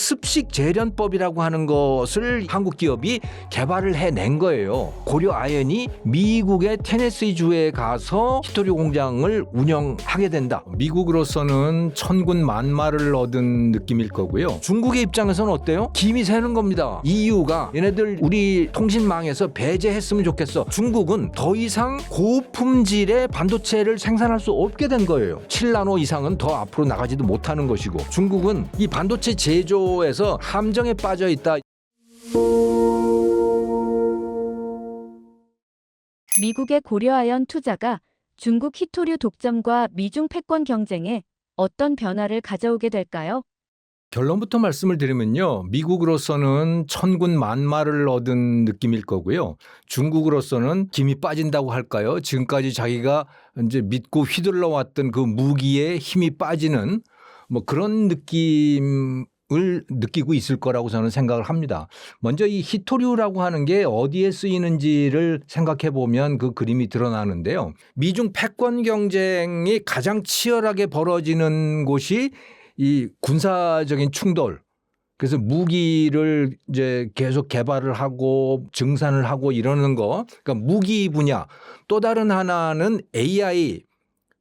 습식 재련법이라고 하는 것을 한국 기업이 개발을 해낸 거예요. 고려 아연이 미국의 테네시주에 가서 히토류 공장을 운영하게 된다. 미국으로서는 천군 만마를 얻은 느낌일 거고요. 중국의 입장에서는 어때요? 김이 새는 겁니다. EU가 얘네들 우리 통신망에서 배제했으면 좋겠어. 중국은 더 이상 고품질의 반도체를 생산할 수 없게 된 거예요. 7나노 이상은 더 앞으로 나가지도 못하는 것이고, 중국은 이 반도체 제조에서 함정에 빠져 있다. 미국의 고려아연 투자가 중국 히토류 독점과 미중 패권 경쟁에 어떤 변화를 가져오게 될까요? 결론부터 말씀을 드리면요. 미국으로서는 천군 만마를 얻은 느낌일 거고요. 중국으로서는 김이 빠진다고 할까요? 지금까지 자기가 이제 믿고 휘둘러 왔던 그 무기에 힘이 빠지는 뭐 그런 느낌을 느끼고 있을 거라고 저는 생각을 합니다. 먼저 이 히토류라고 하는 게 어디에 쓰이는지를 생각해 보면 그 그림이 드러나는데요. 미중 패권 경쟁이 가장 치열하게 벌어지는 곳이 이 군사적인 충돌, 그래서 무기를 이제 계속 개발을 하고 증산을 하고 이러는 거, 그러니까 무기 분야. 또 다른 하나는 AI,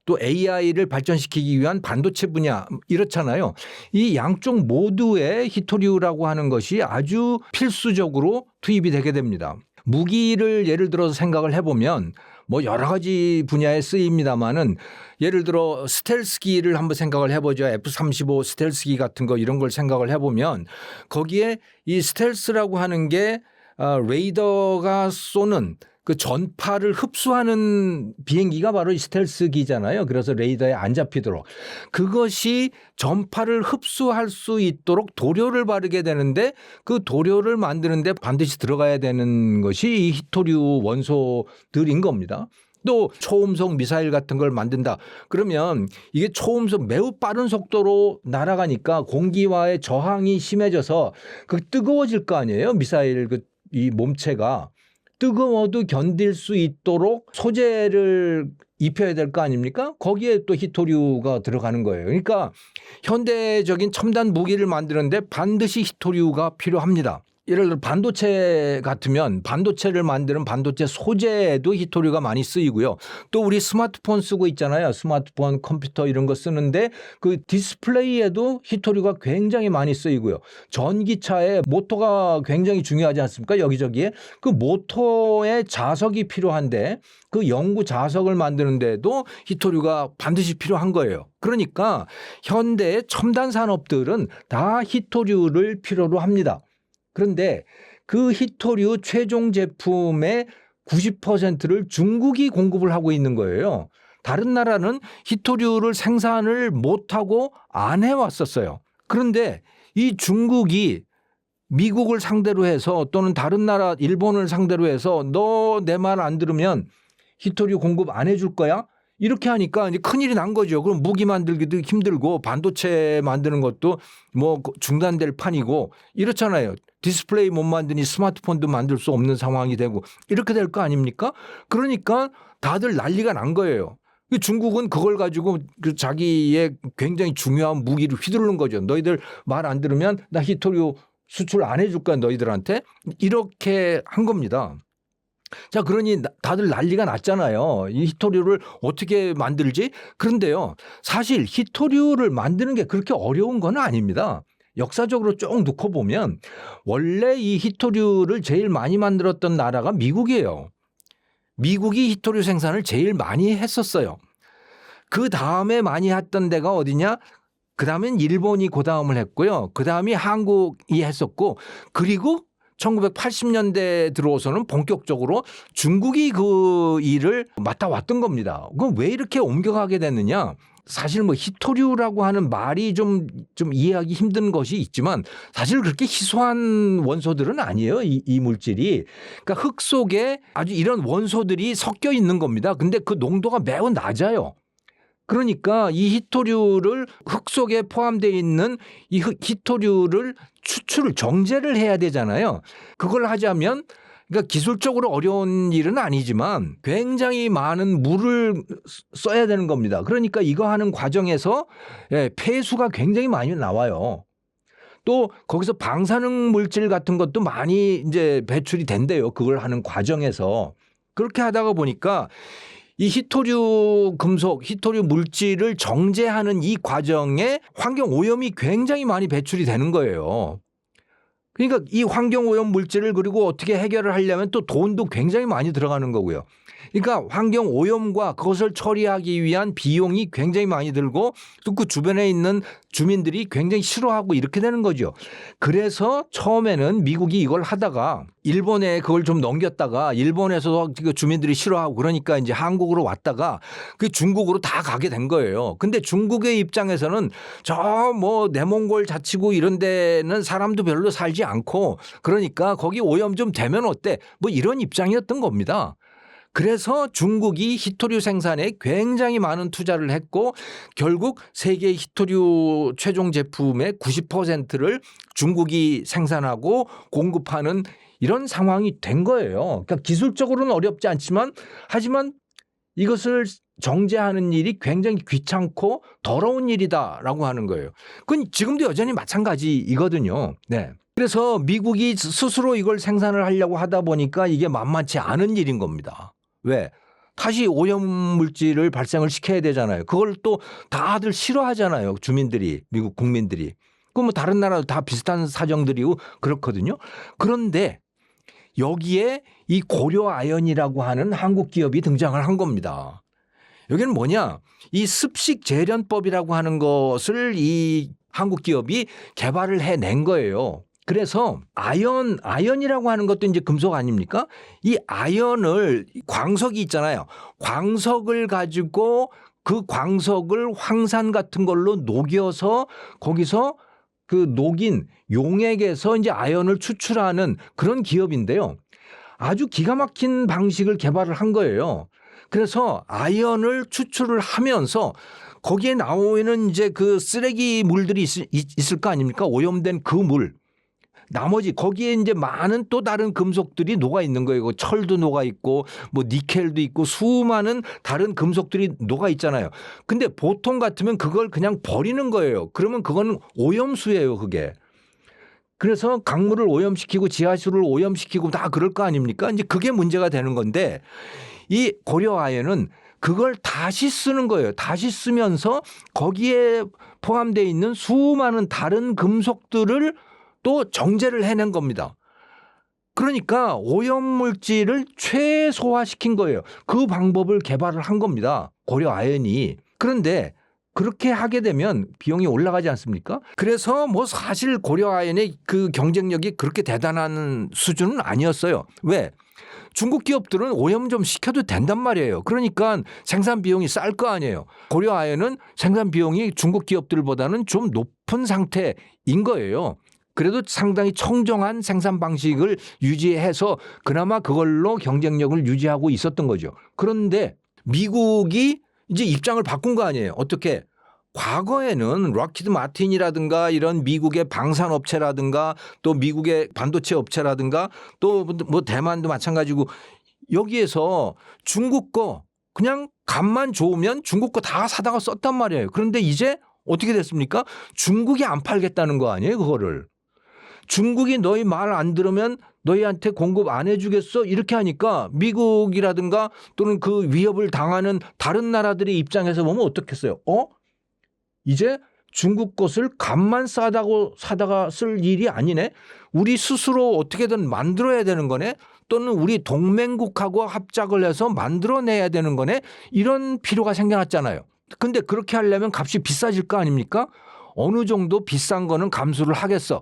또 AI를 발전시키기 위한 반도체 분야, 이렇잖아요. 이 양쪽 모두의 히토류라고 하는 것이 아주 필수적으로 투입이 되게 됩니다. 무기를 예를 들어서 생각을 해보면 뭐 여러 가지 분야에 쓰입니다만은, 예를 들어 스텔스기를 한번 생각을 해보죠. F-35 스텔스기 같은 거 이런 걸 생각을 해보면, 거기에 이 스텔스라고 하는 게 레이더가 쏘는 그 전파를 흡수하는 비행기가 바로 이 스텔스기잖아요. 그래서 레이더에 안 잡히도록. 그것이 전파를 흡수할 수 있도록 도료를 바르게 되는데, 그 도료를 만드는데 반드시 들어가야 되는 것이 이 히토류 원소들인 겁니다. 또 초음속 미사일 같은 걸 만든다. 그러면 이게 초음속 매우 빠른 속도로 날아가니까 공기와의 저항이 심해져서 그 뜨거워질 거 아니에요. 미사일 이 몸체가. 뜨거워도 견딜 수 있도록 소재를 입혀야 될 거 아닙니까? 거기에 또 히토류가 들어가는 거예요. 그러니까 현대적인 첨단 무기를 만드는데 반드시 히토류가 필요합니다. 예를 들어 반도체 같으면 반도체를 만드는 반도체 소재에도 히토류가 많이 쓰이고요. 또 우리 스마트폰 쓰고 있잖아요. 스마트폰, 컴퓨터 이런 거 쓰는데 그 디스플레이에도 히토류가 굉장히 많이 쓰이고요. 전기차에 모터가 굉장히 중요하지 않습니까? 여기저기에. 그 모터에 자석이 필요한데 그 연구 자석을 만드는데도 히토류가 반드시 필요한 거예요. 그러니까 현대의 첨단 산업들은 다 히토류를 필요로 합니다. 그런데 그 히토류 최종 제품의 90%를 중국이 공급을 하고 있는 거예요. 다른 나라는 히토류를 생산을 못하고 안 해왔었어요. 그런데 이 중국이 미국을 상대로 해서, 또는 다른 나라 일본을 상대로 해서 너 내 말 안 들으면 히토류 공급 안 해줄 거야? 이렇게 하니까 이제 큰일이 난 거죠. 그럼 무기 만들기도 힘들고 반도체 만드는 것도 뭐 중단될 판이고 이렇잖아요. 디스플레이 못 만드니 스마트폰도 만들 수 없는 상황이 되고 이렇게 될 거 아닙니까? 그러니까 다들 난리가 난 거예요. 중국은 그걸 가지고 그 자기의 굉장히 중요한 무기를 휘두르는 거죠. 너희들 말 안 들으면 나 히토류 수출 안 해줄 거야 너희들한테. 이렇게 한 겁니다. 자, 그러니 다들 난리가 났잖아요. 이 히토류를 어떻게 만들지? 그런데요, 사실 히토류를 만드는 게 그렇게 어려운 건 아닙니다. 역사적으로 쭉 놓고 보면 원래 이 히토류를 제일 많이 만들었던 나라가 미국이에요. 미국이 히토류 생산을 제일 많이 했었어요. 그 다음에 많이 했던 데가 어디냐? 그 다음엔 일본이 그 다음을 했고요. 그 다음이 한국이 했었고, 그리고 1980년대 들어서는 본격적으로 중국이 그 일을 맡아왔던 겁니다. 그럼 왜 이렇게 옮겨가게 됐느냐? 사실 뭐 히토류라고 하는 말이 좀 이해하기 힘든 것이 있지만 사실 그렇게 희소한 원소들은 아니에요. 이 물질이. 그러니까 흙 속에 아주 이런 원소들이 섞여 있는 겁니다. 근데 그 농도가 매우 낮아요. 그러니까 이 히토류를 흙 속에 포함되어 있는 이 히토류를 정제를 해야 되잖아요. 그걸 하자면 그러니까 기술적으로 어려운 일은 아니지만 굉장히 많은 물을 써야 되는 겁니다. 그러니까 이거 하는 과정에서 폐수가 굉장히 많이 나와요. 또 거기서 방사능 물질 같은 것도 많이 이제 배출이 된대요. 그걸 하는 과정에서. 그렇게 하다가 보니까 이 히토류 금속, 히토류 물질을 정제하는 이 과정에 환경 오염이 굉장히 많이 배출이 되는 거예요. 그러니까 이 환경 오염 물질을 그리고 어떻게 해결을 하려면 또 돈도 굉장히 많이 들어가는 거고요. 그러니까 환경 오염과 그것을 처리하기 위한 비용이 굉장히 많이 들고 또 그 주변에 있는 주민들이 굉장히 싫어하고 이렇게 되는 거죠. 그래서 처음에는 미국이 이걸 하다가 일본에 그걸 좀 넘겼다가 일본에서도 주민들이 싫어하고 그러니까 이제 한국으로 왔다가 그 중국으로 다 가게 된 거예요. 근데 중국의 입장에서는 저 뭐 내몽골 자치구 이런 데는 사람도 별로 살지 않고 그러니까 거기 오염 좀 되면 어때? 뭐 이런 입장이었던 겁니다. 그래서 중국이 히토류 생산에 굉장히 많은 투자를 했고 결국 세계 히토류 최종 제품의 90%를 중국이 생산하고 공급하는 이런 상황이 된 거예요. 그러니까 기술적으로는 어렵지 않지만 하지만 이것을 정제하는 일이 굉장히 귀찮고 더러운 일이다라고 하는 거예요. 그건 지금도 여전히 마찬가지이거든요. 네. 그래서 미국이 스스로 이걸 생산을 하려고 하다 보니까 이게 만만치 않은 일인 겁니다. 왜? 다시 오염 물질을 발생을 시켜야 되잖아요. 그걸 또 다들 싫어하잖아요. 주민들이, 미국 국민들이. 그 뭐 다른 나라도 다 비슷한 사정들이고 그렇거든요. 그런데 여기에 이 고려아연이라고 하는 한국 기업이 등장을 한 겁니다. 여기는 뭐냐? 이 습식 재련법이라고 하는 것을 이 한국 기업이 개발을 해낸 거예요. 그래서 아연이라고 하는 것도 이제 금속 아닙니까? 이 아연을 광석이 있잖아요. 광석을 가지고 그 광석을 황산 같은 걸로 녹여서 거기서 그 녹인 용액에서 이제 아연을 추출하는 그런 기업인데요. 아주 기가 막힌 방식을 개발을 한 거예요. 그래서 아연을 추출을 하면서 거기에 나오는 이제 그 쓰레기 물들이 있을 거 아닙니까? 오염된 그 물. 나머지 거기에 이제 많은 또 다른 금속들이 녹아 있는 거예요. 철도 녹아 있고 뭐 니켈도 있고 수많은 다른 금속들이 녹아 있잖아요. 근데 보통 같으면 그걸 그냥 버리는 거예요. 그러면 그건 오염수예요, 그게. 그래서 강물을 오염시키고 지하수를 오염시키고 다 그럴 거 아닙니까? 이제 그게 문제가 되는 건데 이 고려아연은 그걸 다시 쓰는 거예요. 다시 쓰면서 거기에 포함되어 있는 수많은 다른 금속들을 또 정제를 해낸 겁니다. 그러니까 오염물질을 최소화시킨 거예요. 그 방법을 개발을 한 겁니다. 고려아연이. 그런데 그렇게 하게 되면 비용이 올라가지 않습니까? 그래서 뭐 사실 고려아연의 그 경쟁력이 그렇게 대단한 수준은 아니었어요. 왜? 중국 기업들은 오염 좀 시켜도 된단 말이에요. 그러니까 생산 비용이 쌀 거 아니에요. 고려아연은 생산 비용이 중국 기업들보다는 좀 높은 상태인 거예요. 그래도 상당히 청정한 생산 방식을 유지해서 그나마 그걸로 경쟁력을 유지하고 있었던 거죠. 그런데 미국이 이제 입장을 바꾼 거 아니에요. 어떻게? 과거에는 락히드 마틴이라든가 이런 미국의 방산업체라든가 또 미국의 반도체 업체라든가 또 뭐 대만도 마찬가지고 여기에서 중국 거 그냥 값만 좋으면 중국 거 다 사다가 썼단 말이에요. 그런데 이제 어떻게 됐습니까? 중국이 안 팔겠다는 거 아니에요, 그거를. 중국이 너희 말 안 들으면 너희한테 공급 안 해주겠어 이렇게 하니까 미국이라든가 또는 그 위협을 당하는 다른 나라들의 입장에서 보면 어떻겠어요? 이제 중국 것을 값만 사다가 쓸 일이 아니네. 우리 스스로 어떻게든 만들어야 되는 거네. 또는 우리 동맹국하고 합작을 해서 만들어내야 되는 거네. 이런 필요가 생겨났잖아요. 근데 그렇게 하려면 값이 비싸질 거 아닙니까? 어느 정도 비싼 거는 감수를 하겠어.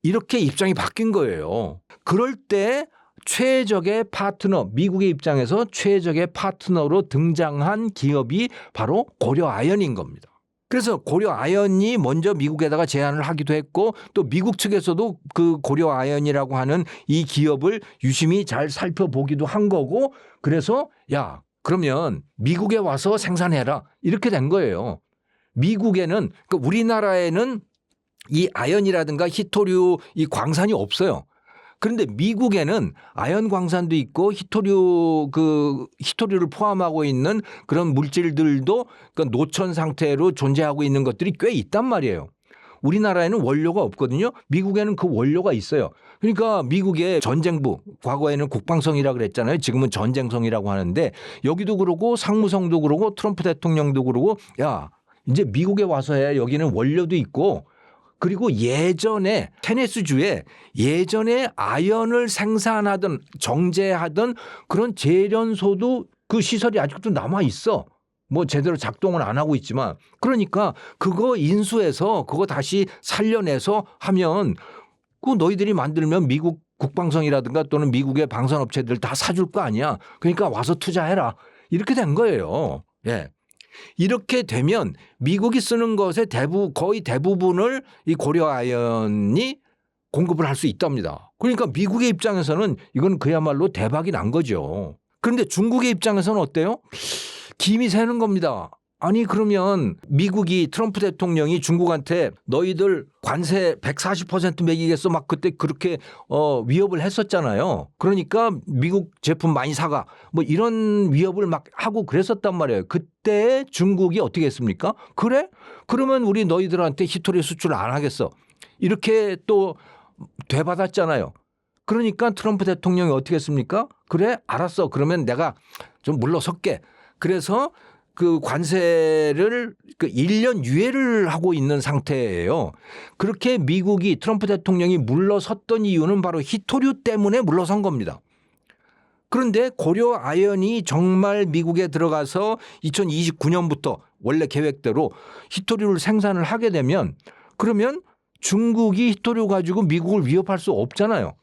이렇게 입장이 바뀐 거예요. 그럴 때 최적의 파트너, 미국의 입장에서 최적의 파트너로 등장한 기업이 바로 고려아연인 겁니다. 그래서 고려아연이 먼저 미국에다가 제안을 하기도 했고 또 미국 측에서도 그 고려아연이라고 하는 이 기업을 유심히 잘 살펴보기도 한 거고 그래서 야, 그러면 미국에 와서 생산해라 이렇게 된 거예요. 미국에는 그러니까 우리나라에는 이 아연이라든가 히토류 이 광산이 없어요. 그런데 미국에는 아연 광산도 있고 히토류를 포함하고 있는 그런 물질들도 그러니까 노천 상태로 존재하고 있는 것들이 꽤 있단 말이에요. 우리나라에는 원료가 없거든요. 미국에는 그 원료가 있어요. 그러니까 미국의 전쟁부, 과거에는 국방성이라고 그랬잖아요. 지금은 전쟁성이라고 하는데 여기도 그러고 상무성도 그러고 트럼프 대통령도 그러고 야, 이제 미국에 와서 해. 여기는 원료도 있고 그리고 예전에 테네스주에 예전에 아연을 생산하던 정제하던 그런 제련소도 그 시설이 아직도 남아 있어. 뭐 제대로 작동은 안 하고 있지만 그러니까 그거 인수해서 그거 다시 살려내서 하면 그 너희들이 만들면 미국 국방성이라든가 또는 미국의 방산업체들 다 사줄 거 아니야. 그러니까 와서 투자해라. 이렇게 된 거예요. 예. 이렇게 되면 미국이 쓰는 것의 거의 대부분을 이 고려아연이 공급을 할 수 있답니다. 그러니까 미국의 입장에서는 이건 그야말로 대박이 난 거죠. 그런데 중국의 입장에서는 어때요? 김이 새는 겁니다. 아니 그러면 미국이 트럼프 대통령이 중국한테 너희들 관세 140% 매기겠어 막 그때 그렇게 위협을 했었잖아요. 그러니까 미국 제품 많이 사가 뭐 이런 위협을 막 하고 그랬었단 말이에요. 그때 중국이 어떻게 했습니까? 그래? 그러면 우리 너희들한테 히토리 수출 안 하겠어. 이렇게 또 되받았잖아요. 그러니까 트럼프 대통령이 어떻게 했습니까? 그래 알았어. 그러면 내가 좀 물러설게. 그래서 그 관세를 그 1년 유예를 하고 있는 상태예요. 그렇게 미국이 트럼프 대통령이 물러섰던 이유는 바로 히토류 때문에 물러선 겁니다. 그런데 고려 아연이 정말 미국에 들어가서 2029년부터 원래 계획대로 히토류를 생산을 하게 되면 그러면 중국이 히토류 가지고 미국을 위협할 수 없잖아요.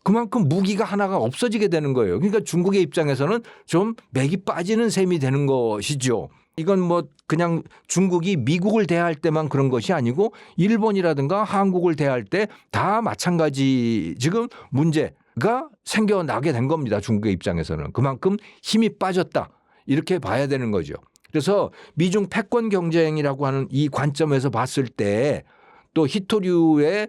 그만큼 무기가 하나가 없어지게 되는 거예요. 그러니까 중국의 입장에서는 좀 맥이 빠지는 셈이 되는 것이죠. 이건 뭐 그냥 중국이 미국을 대할 때만 그런 것이 아니고 일본이라든가 한국을 대할 때 다 마찬가지 지금 문제가 생겨나게 된 겁니다. 중국의 입장에서는. 그만큼 힘이 빠졌다. 이렇게 봐야 되는 거죠. 그래서 미중 패권 경쟁이라고 하는 이 관점에서 봤을 때 또 히토류의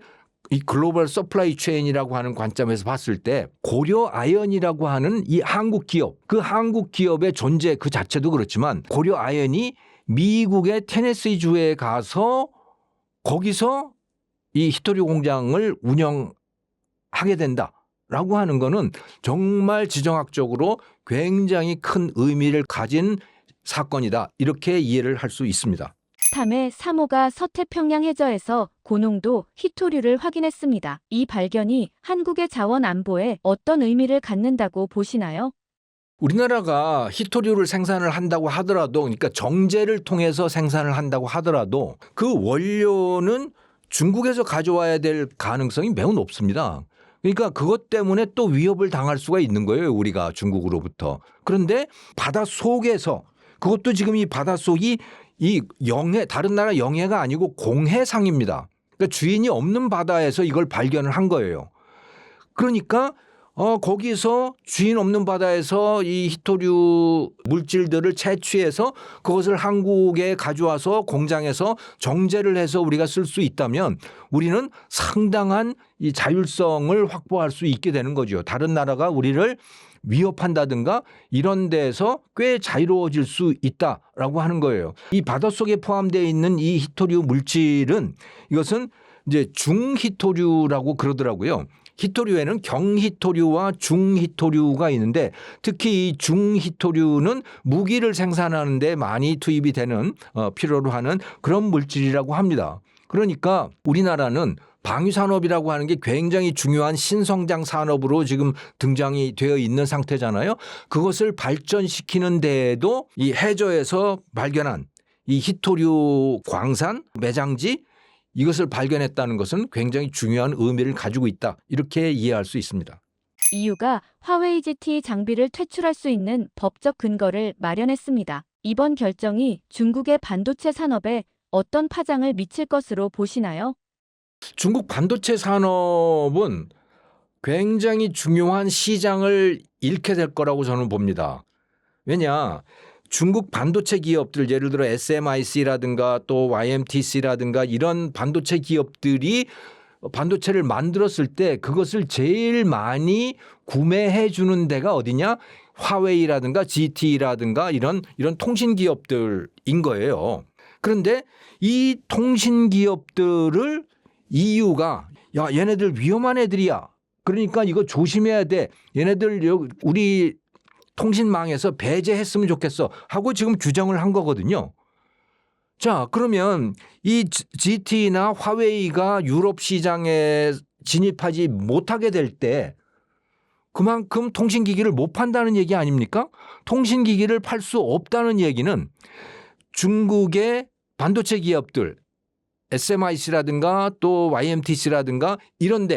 이 글로벌 서플라이 체인이라고 하는 관점에서 봤을 때 고려 아연이라고 하는 이 한국 기업, 그 한국 기업의 존재 그 자체도 그렇지만 고려 아연이 미국의 테네시주에 가서 거기서 이 히토류 공장을 운영하게 된다라고 하는 거는 정말 지정학적으로 굉장히 큰 의미를 가진 사건이다. 이렇게 이해를 할 수 있습니다. 탐의 3호가 서태평양 해저에서 고농도 히토류를 확인했습니다. 이 발견이 한국의 자원 안보에 어떤 의미를 갖는다고 보시나요? 우리나라가 히토류를 생산을 한다고 하더라도 그러니까 정제를 통해서 생산을 한다고 하더라도 그 원료는 중국에서 가져와야 될 가능성이 매우 높습니다. 그러니까 그것 때문에 또 위협을 당할 수가 있는 거예요. 우리가 중국으로부터. 그런데 바닷속에서 그것도 지금 이 바닷속이 이 영해 다른 나라 영해가 아니고 공해상입니다. 그러니까 주인이 없는 바다에서 이걸 발견을 한 거예요. 그러니까 거기서 주인 없는 바다에서 이 히토류 물질들을 채취해서 그것을 한국에 가져와서 공장에서 정제를 해서 우리가 쓸 수 있다면 우리는 상당한 이 자율성을 확보할 수 있게 되는 거죠. 다른 나라가 우리를 위협한다든가 이런 데에서 꽤 자유로워질 수 있다라고 하는 거예요. 이 바닷속에 포함되어 있는 이 히토류 물질은 이것은 이제 중히토류라고 그러더라고요. 히토류에는 경히토류와 중히토류가 있는데 특히 이 중히토류는 무기를 생산하는 데 많이 투입이 되는 필요로 하는 그런 물질이라고 합니다. 그러니까 우리나라는 방위산업이라고 하는 게 굉장히 중요한 신성장 산업으로 지금 등장이 되어 있는 상태잖아요. 그것을 발전시키는 데에도 이 해저에서 발견한 이 히토류 광산, 매장지 이것을 발견했다는 것은 굉장히 중요한 의미를 가지고 있다. 이렇게 이해할 수 있습니다. EU가 화웨이 GT 장비를 퇴출할 수 있는 법적 근거를 마련했습니다. 이번 결정이 중국의 반도체 산업에 어떤 파장을 미칠 것으로 보시나요? 중국 반도체 산업은 굉장히 중요한 시장을 잃게 될 거라고 저는 봅니다. 왜냐? 중국 반도체 기업들 예를 들어 SMIC라든가 또 YMTC라든가 이런 반도체 기업들이 반도체를 만들었을 때 그것을 제일 많이 구매해 주는 데가 어디냐? 화웨이라든가 GT라든가 이런 통신 기업들인 거예요. 그런데 이 통신 기업들을 EU가 야, 얘네들 위험한 애들이야. 그러니까 이거 조심해야 돼. 얘네들 우리 통신망에서 배제했으면 좋겠어 하고 지금 규정을 한 거거든요. 자, 그러면 이 GT나 화웨이가 유럽 시장에 진입하지 못하게 될 때 그만큼 통신기기를 못 판다는 얘기 아닙니까? 통신기기를 팔 수 없다는 얘기는 중국의 반도체 기업들 SMIC라든가 또 YMTC라든가 이런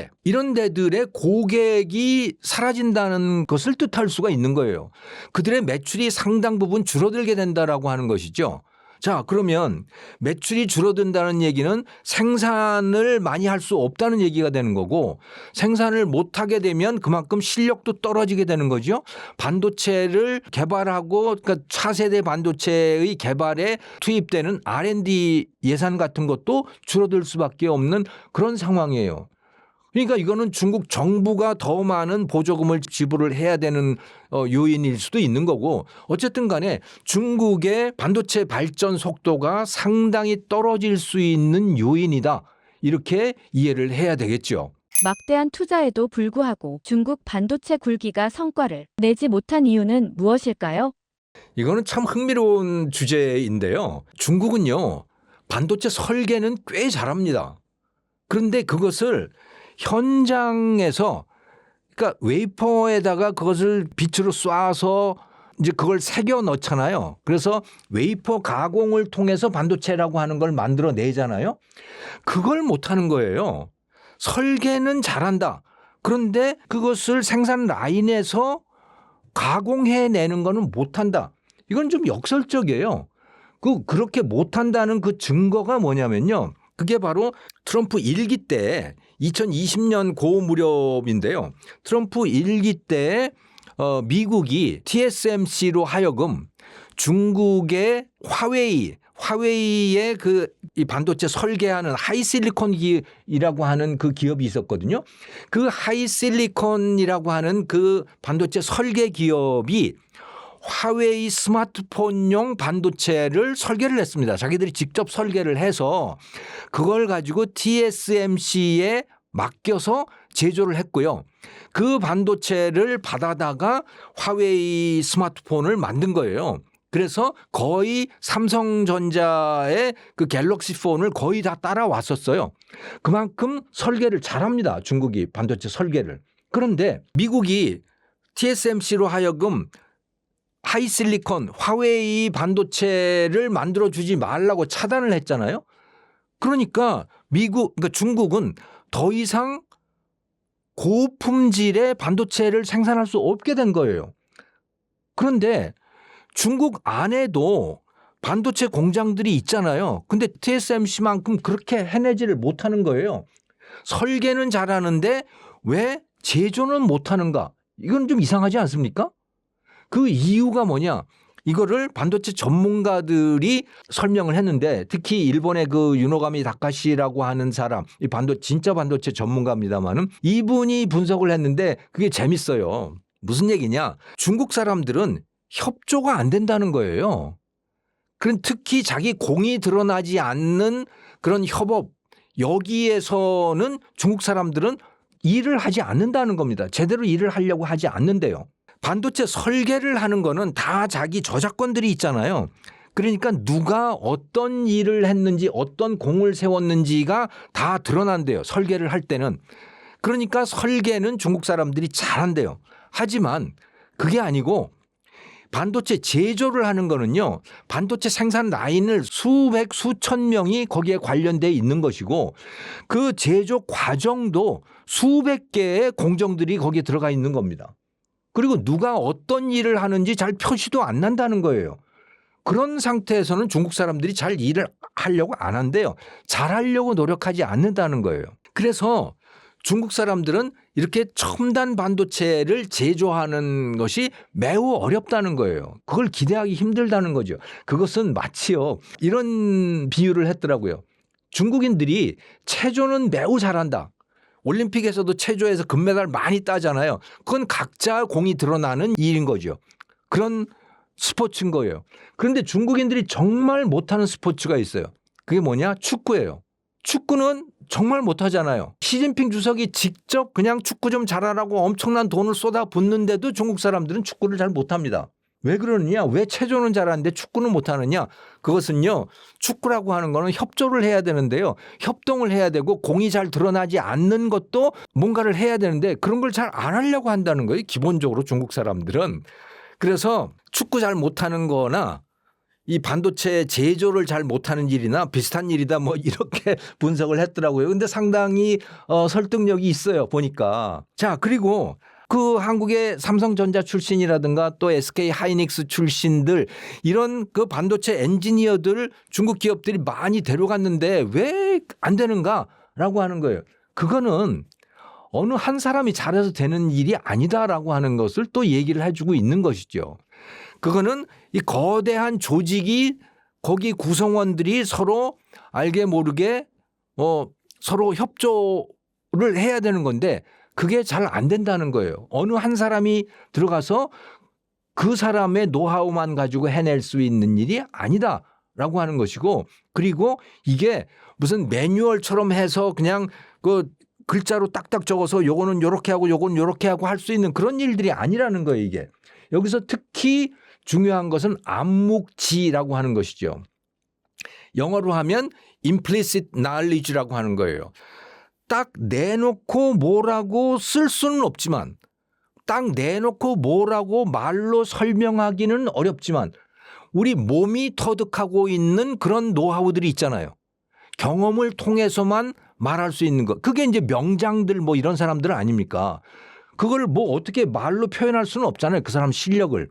데들의 고객이 사라진다는 것을 뜻할 수가 있는 거예요. 그들의 매출이 상당 부분 줄어들게 된다라고 하는 것이죠. 자, 그러면 매출이 줄어든다는 얘기는 생산을 많이 할 수 없다는 얘기가 되는 거고 생산을 못하게 되면 그만큼 실력도 떨어지게 되는 거죠. 반도체를 개발하고 그러니까 차세대 반도체의 개발에 투입되는 R&D 예산 같은 것도 줄어들 수밖에 없는 그런 상황이에요. 그러니까 이거는 중국 정부가 더 많은 보조금을 지불을 해야 되는 요인일 수도 있는 거고 어쨌든 간에 중국의 반도체 발전 속도가 상당히 떨어질 수 있는 요인이다. 이렇게 이해를 해야 되겠죠. 막대한 투자에도 불구하고 중국 반도체 굴기가 성과를 내지 못한 이유는 무엇일까요? 이거는 참 흥미로운 주제인데요. 중국은요. 반도체 설계는 꽤 잘합니다. 그런데 그것을 현장에서 그러니까 웨이퍼에다가 그것을 빛으로 쏴서 이제 그걸 새겨 넣잖아요. 그래서 웨이퍼 가공을 통해서 반도체라고 하는 걸 만들어 내잖아요. 그걸 못 하는 거예요. 설계는 잘한다. 그런데 그것을 생산 라인에서 가공해 내는 거는 못 한다. 이건 좀 역설적이에요. 그렇게 못 한다는 그 증거가 뭐냐면요. 그게 바로 트럼프 1기 때 2020년 고 무렵인데요. 트럼프 1기 때 미국이 TSMC로 하여금 중국의 화웨이의 이 반도체 설계하는 하이실리콘이라고 하는 그 기업이 있었거든요. 그 하이실리콘이라고 하는 그 반도체 설계 기업이 화웨이 스마트폰용 반도체를 설계를 했습니다. 자기들이 직접 설계를 해서 그걸 가지고 TSMC에 맡겨서 제조를 했고요. 그 반도체를 받아다가 화웨이 스마트폰을 만든 거예요. 그래서 거의 삼성전자의 그 갤럭시 폰을 거의 다 따라왔었어요. 그만큼 설계를 잘합니다. 중국이 반도체 설계를. 그런데 미국이 TSMC로 하여금 하이실리콘 화웨이 반도체를 만들어주지 말라고 차단을 했잖아요. 그러니까 그러니까 중국은 더 이상 고품질의 반도체를 생산할 수 없게 된 거예요. 그런데 중국 안에도 반도체 공장들이 있잖아요. 근데 TSMC만큼 그렇게 해내지를 못하는 거예요. 설계는 잘하는데 왜 제조는 못하는가? 이건 좀 이상하지 않습니까? 그 이유가 뭐냐? 이거를 반도체 전문가들이 설명을 했는데 특히 일본의 그 유노가미 다카시라고 하는 사람, 진짜 반도체 전문가입니다만은 이분이 분석을 했는데 그게 재밌어요. 무슨 얘기냐? 중국 사람들은 협조가 안 된다는 거예요. 그런 특히 자기 공이 드러나지 않는 그런 협업 여기에서는 중국 사람들은 일을 하지 않는다는 겁니다. 제대로 일을 하려고 하지 않는데요. 반도체 설계를 하는 거는 다 자기 저작권들이 있잖아요. 그러니까 누가 어떤 일을 했는지 어떤 공을 세웠는지가 다 드러난대요. 설계를 할 때는. 그러니까 설계는 중국 사람들이 잘한대요. 하지만 그게 아니고 반도체 제조를 하는 거는요. 반도체 생산 라인을 수백 수천 명이 거기에 관련돼 있는 것이고 그 제조 과정도 수백 개의 공정들이 거기에 들어가 있는 겁니다. 그리고 누가 어떤 일을 하는지 잘 표시도 안 난다는 거예요. 그런 상태에서는 중국 사람들이 잘 일을 하려고 안 한대요. 잘 하려고 노력하지 않는다는 거예요. 그래서 중국 사람들은 이렇게 첨단 반도체를 제조하는 것이 매우 어렵다는 거예요. 그걸 기대하기 힘들다는 거죠. 그것은 마치요. 이런 비유를 했더라고요. 중국인들이 체조는 매우 잘한다. 올림픽에서도 체조에서 금메달 많이 따잖아요. 그건 각자 공이 드러나는 일인 거죠. 그런 스포츠인 거예요. 그런데 중국인들이 정말 못하는 스포츠가 있어요. 그게 뭐냐? 축구예요. 축구는 정말 못하잖아요. 시진핑 주석이 직접 그냥 축구 좀 잘하라고 엄청난 돈을 쏟아붓는데도 중국 사람들은 축구를 잘 못합니다. 왜 그러느냐? 왜 체조는 잘하는데 축구는 못하느냐? 그것은요. 축구라고 하는 거는 협조를 해야 되는데요. 협동을 해야 되고 공이 잘 드러나지 않는 것도 뭔가를 해야 되는데 그런 걸 잘 안 하려고 한다는 거예요. 기본적으로 중국 사람들은. 그래서 축구 잘 못하는 거나 이 반도체 제조를 잘 못하는 일이나 비슷한 일이다 뭐 이렇게 분석을 했더라고요. 근데 상당히 설득력이 있어요. 보니까. 자, 그리고 그 한국의 삼성전자 출신이라든가 또 SK 하이닉스 출신들 이런 그 반도체 엔지니어들 중국 기업들이 많이 데려갔는데 왜 안 되는가라고 하는 거예요. 그거는 어느 한 사람이 잘해서 되는 일이 아니다라고 하는 것을 또 얘기를 해주고 있는 것이죠. 그거는 이 거대한 조직이 거기 구성원들이 서로 알게 모르게 서로 협조를 해야 되는 건데 그게 잘 안 된다는 거예요. 어느 한 사람이 들어가서 그 사람의 노하우만 가지고 해낼 수 있는 일이 아니다라고 하는 것이고 그리고 이게 무슨 매뉴얼처럼 해서 그냥 그 글자로 딱딱 적어서 요거는 요렇게 하고 요거는 요렇게 하고 할 수 있는 그런 일들이 아니라는 거예요. 이게. 여기서 특히 중요한 것은 암묵지라고 하는 것이죠. 영어로 하면 implicit knowledge라고 하는 거예요. 딱 내놓고 뭐라고 쓸 수는 없지만 딱 내놓고 뭐라고 말로 설명하기는 어렵지만 우리 몸이 터득하고 있는 그런 노하우들이 있잖아요. 경험을 통해서만 말할 수 있는 것. 그게 이제 명장들 뭐 이런 사람들 아닙니까? 그걸 뭐 어떻게 말로 표현할 수는 없잖아요. 그 사람 실력을.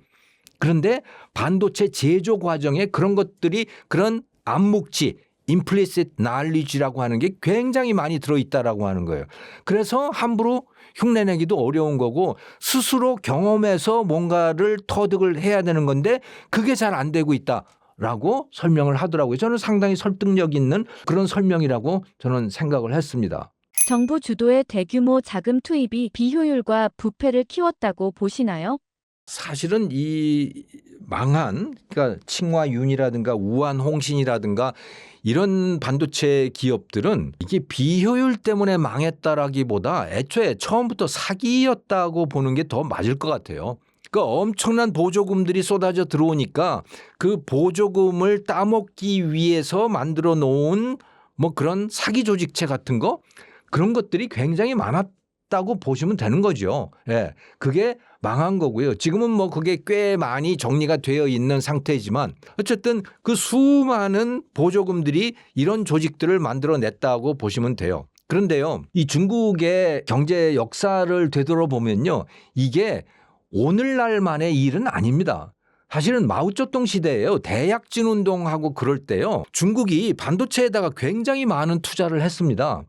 그런데 반도체 제조 과정에 그런 것들이 그런 암묵지 implicit knowledge라고 하는 게 굉장히 많이 들어있다라고 하는 거예요. 그래서 함부로 흉내내기도 어려운 거고 스스로 경험해서 뭔가를 터득을 해야 되는 건데 그게 잘 안 되고 있다라고 설명을 하더라고요. 저는 상당히 설득력 있는 그런 설명이라고 저는 생각을 했습니다. 정부 주도의 대규모 자금 투입이 비효율과 부패를 키웠다고 보시나요? 사실은 이 망한 그러니까 칭화윤이라든가 우한홍신이라든가 이런 반도체 기업들은 이게 비효율 때문에 망했다라기보다 애초에 처음부터 사기였다고 보는 게 더 맞을 것 같아요. 그러니까 엄청난 보조금들이 쏟아져 들어오니까 그 보조금을 따먹기 위해서 만들어 놓은 뭐 그런 사기 조직체 같은 거 그런 것들이 굉장히 많았다고 보시면 되는 거죠. 예. 그게 망한 거고요. 지금은 뭐 그게 꽤 많이 정리가 되어 있는 상태지만 어쨌든 그 수많은 보조금들이 이런 조직들을 만들어냈다고 보시면 돼요. 그런데요. 이 중국의 경제 역사를 되돌아보면요. 이게 오늘날만의 일은 아닙니다. 사실은 마오쩌둥 시대예요. 대약진 운동하고 그럴 때요. 중국이 반도체에다가 굉장히 많은 투자를 했습니다.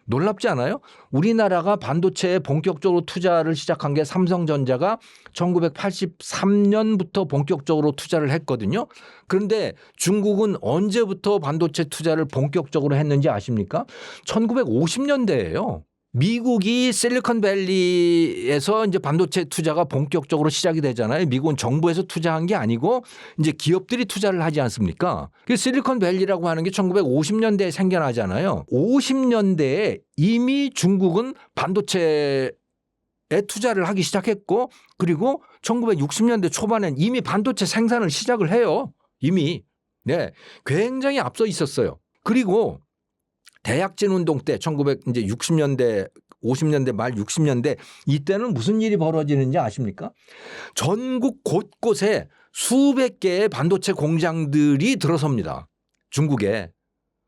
놀랍지 않아요? 우리나라가 반도체에 본격적으로 투자를 시작한 게 삼성전자가 1983년부터 본격적으로 투자를 했거든요. 그런데 중국은 언제부터 반도체 투자를 본격적으로 했는지 아십니까? 1950년대예요. 미국이 실리콘밸리에서 이제 반도체 투자가 본격적으로 시작이 되잖아요. 미국은 정부에서 투자한 게 아니고 이제 기업들이 투자를 하지 않습니까? 그 실리콘밸리라고 하는 게 1950년대에 생겨나잖아요. 50년대에 이미 중국은 반도체에 투자를 하기 시작했고 그리고 1960년대 초반엔 이미 반도체 생산을 시작을 해요. 이미. 네. 굉장히 앞서 있었어요. 그리고 대약진 운동 때 1960년대 50년대 말 60년대 이때는 무슨 일이 벌어지는지 아십니까? 전국 곳곳에 수백 개의 반도체 공장들이 들어섭니다. 중국에.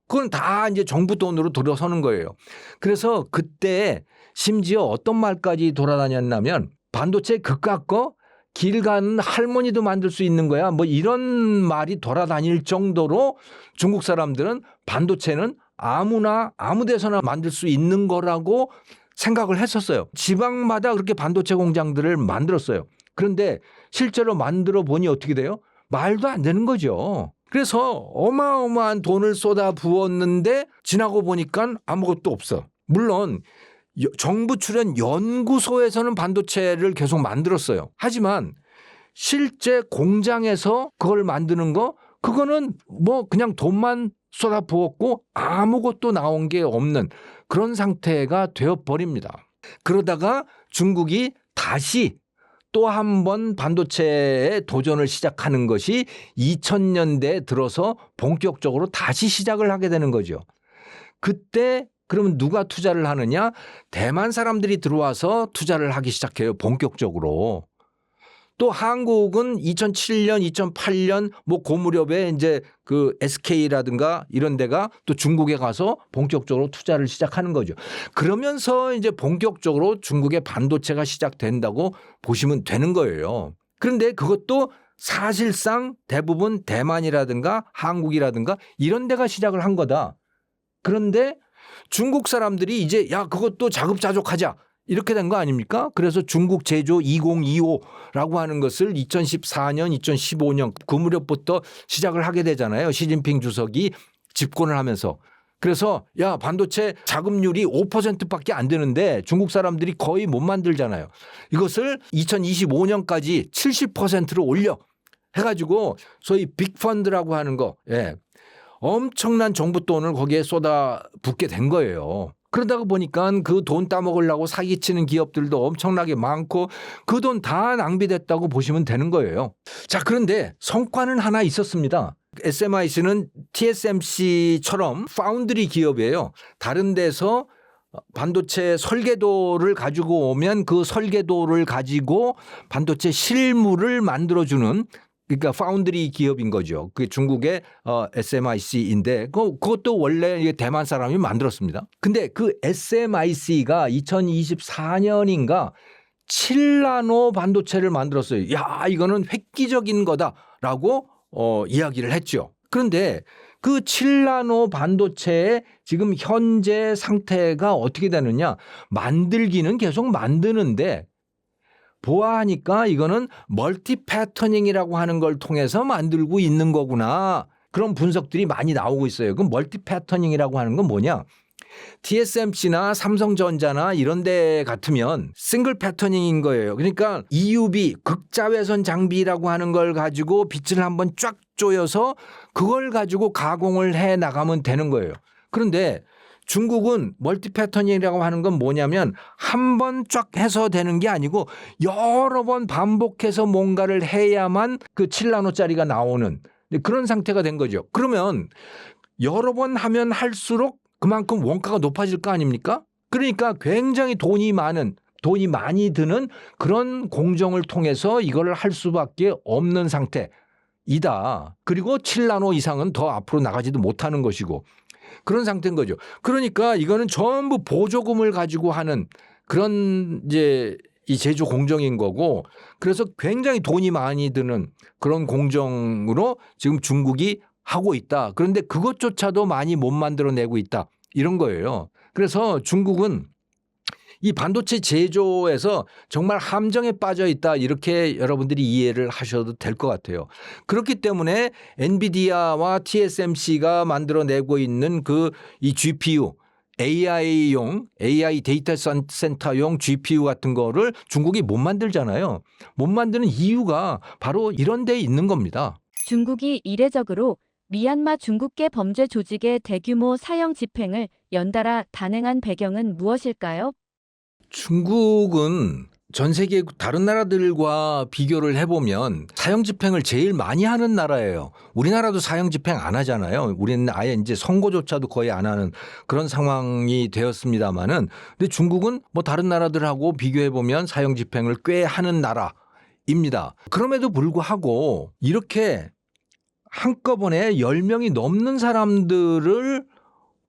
그건 다 이제 정부 돈으로 들어서는 거예요. 그래서 그때 심지어 어떤 말까지 돌아다녔냐면 반도체 그깟 거 길 가는 할머니도 만들 수 있는 거야. 뭐 이런 말이 돌아다닐 정도로 중국 사람들은 반도체는 아무나 아무 데서나 만들 수 있는 거라고 생각을 했었어요. 지방마다 그렇게 반도체 공장들을 만들었어요. 그런데 실제로 만들어 보니 어떻게 돼요? 말도 안 되는 거죠. 그래서 어마어마한 돈을 쏟아 부었는데 지나고 보니까 아무것도 없어. 물론 정부 출연 연구소에서는 반도체를 계속 만들었어요. 하지만 실제 공장에서 그걸 만드는 거 그거는 뭐 그냥 돈만 쏟아부었고 아무것도 나온 게 없는 그런 상태가 되어버립니다. 그러다가 중국이 다시 또 한 번 반도체에 도전을 시작하는 것이 2000년대 들어서 본격적으로 다시 시작을 하게 되는 거죠. 그때 그러면 누가 투자를 하느냐? 대만 사람들이 들어와서 투자를 하기 시작해요. 본격적으로. 또 한국은 2007년, 2008년 뭐 그 무렵에 이제 그 SK라든가 이런 데가 또 중국에 가서 본격적으로 투자를 시작하는 거죠. 그러면서 이제 본격적으로 중국의 반도체가 시작된다고 보시면 되는 거예요. 그런데 그것도 사실상 대부분 대만이라든가 한국이라든가 이런 데가 시작을 한 거다. 그런데 중국 사람들이 이제 야 그것도 자급자족하자. 이렇게 된 거 아닙니까? 그래서 중국 제조 2025라고 하는 것을 2014년, 2015년 그 무렵부터 시작을 하게 되잖아요. 시진핑 주석이 집권을 하면서. 그래서 야 반도체 자급률이 5%밖에 안 되는데 중국 사람들이 거의 못 만들잖아요. 이것을 2025년까지 70%로 올려 해가지고 소위 빅펀드라고 하는 거 엄청난 정부 돈을 거기에 쏟아붓게 된 거예요. 그러다가 보니까 그 돈 따먹으려고 사기치는 기업들도 엄청나게 많고 그 돈 다 낭비됐다고 보시면 되는 거예요. 자, 그런데 성과는 하나 있었습니다. SMIC는 TSMC처럼 파운드리 기업이에요. 다른 데서 반도체 설계도를 가지고 오면 그 설계도를 가지고 반도체 실물을 만들어주는 그러니까 파운드리 기업인 거죠. 그게 중국의 SMIC인데 그것도 원래 대만 사람이 만들었습니다. 근데 그 SMIC가 2024년인가 7나노 반도체를 만들었어요. 야 이거는 획기적인 거다라고 이야기를 했죠. 그런데 그 7나노 반도체의 지금 현재 상태가 어떻게 되느냐. 만들기는 계속 만드는데 보아하니까 이거는 멀티 패터닝이라고 하는 걸 통해서 만들고 있는 거구나. 그런 분석들이 많이 나오고 있어요. 그럼 멀티 패터닝이라고 하는 건 뭐냐? TSMC나 삼성전자나 이런 데 같으면 싱글 패터닝인 거예요. 그러니까 EUV 극자외선 장비라고 하는 걸 가지고 빛을 한번 쫙 조여서 그걸 가지고 가공을 해 나가면 되는 거예요. 그런데 중국은 멀티 패터닝이라고 하는 건 뭐냐면 한 번 쫙 해서 되는 게 아니고 여러 번 반복해서 뭔가를 해야만 그 7나노짜리가 나오는 그런 상태가 된 거죠. 그러면 여러 번 하면 할수록 그만큼 원가가 높아질 거 아닙니까? 그러니까 굉장히 돈이 많이 드는 그런 공정을 통해서 이걸 할 수밖에 없는 상태이다. 그리고 7나노 이상은 더 앞으로 나가지도 못하는 것이고 그런 상태인 거죠. 그러니까 이거는 전부 보조금을 가지고 하는 그런 이제 이 제조 공정인 거고 그래서 굉장히 돈이 많이 드는 그런 공정으로 지금 중국이 하고 있다. 그런데 그것조차도 많이 못 만들어내고 있다. 이런 거예요. 그래서 중국은 이 반도체 제조에서 정말 함정에 빠져 있다. 이렇게 여러분들이 이해를 하셔도 될 것 같아요. 그렇기 때문에 엔비디아와 TSMC가 만들어내고 있는 이 GPU AI 데이터 센터용 GPU 같은 거를 중국이 못 만들잖아요. 못 만드는 이유가 바로 이런 데 있는 겁니다. 중국이 이례적으로 미얀마 중국계 범죄 조직의 대규모 사형 집행을 연달아 단행한 배경은 무엇일까요? 중국은 전 세계 다른 나라들과 비교를 해보면 사형 집행을 제일 많이 하는 나라예요. 우리나라도 사형 집행 안 하잖아요. 우리는 아예 이제 선고조차도 거의 안 하는 그런 상황이 되었습니다만은 근데 중국은 뭐 다른 나라들하고 비교해보면 사형 집행을 꽤 하는 나라입니다. 그럼에도 불구하고 이렇게 한꺼번에 10명이 넘는 사람들을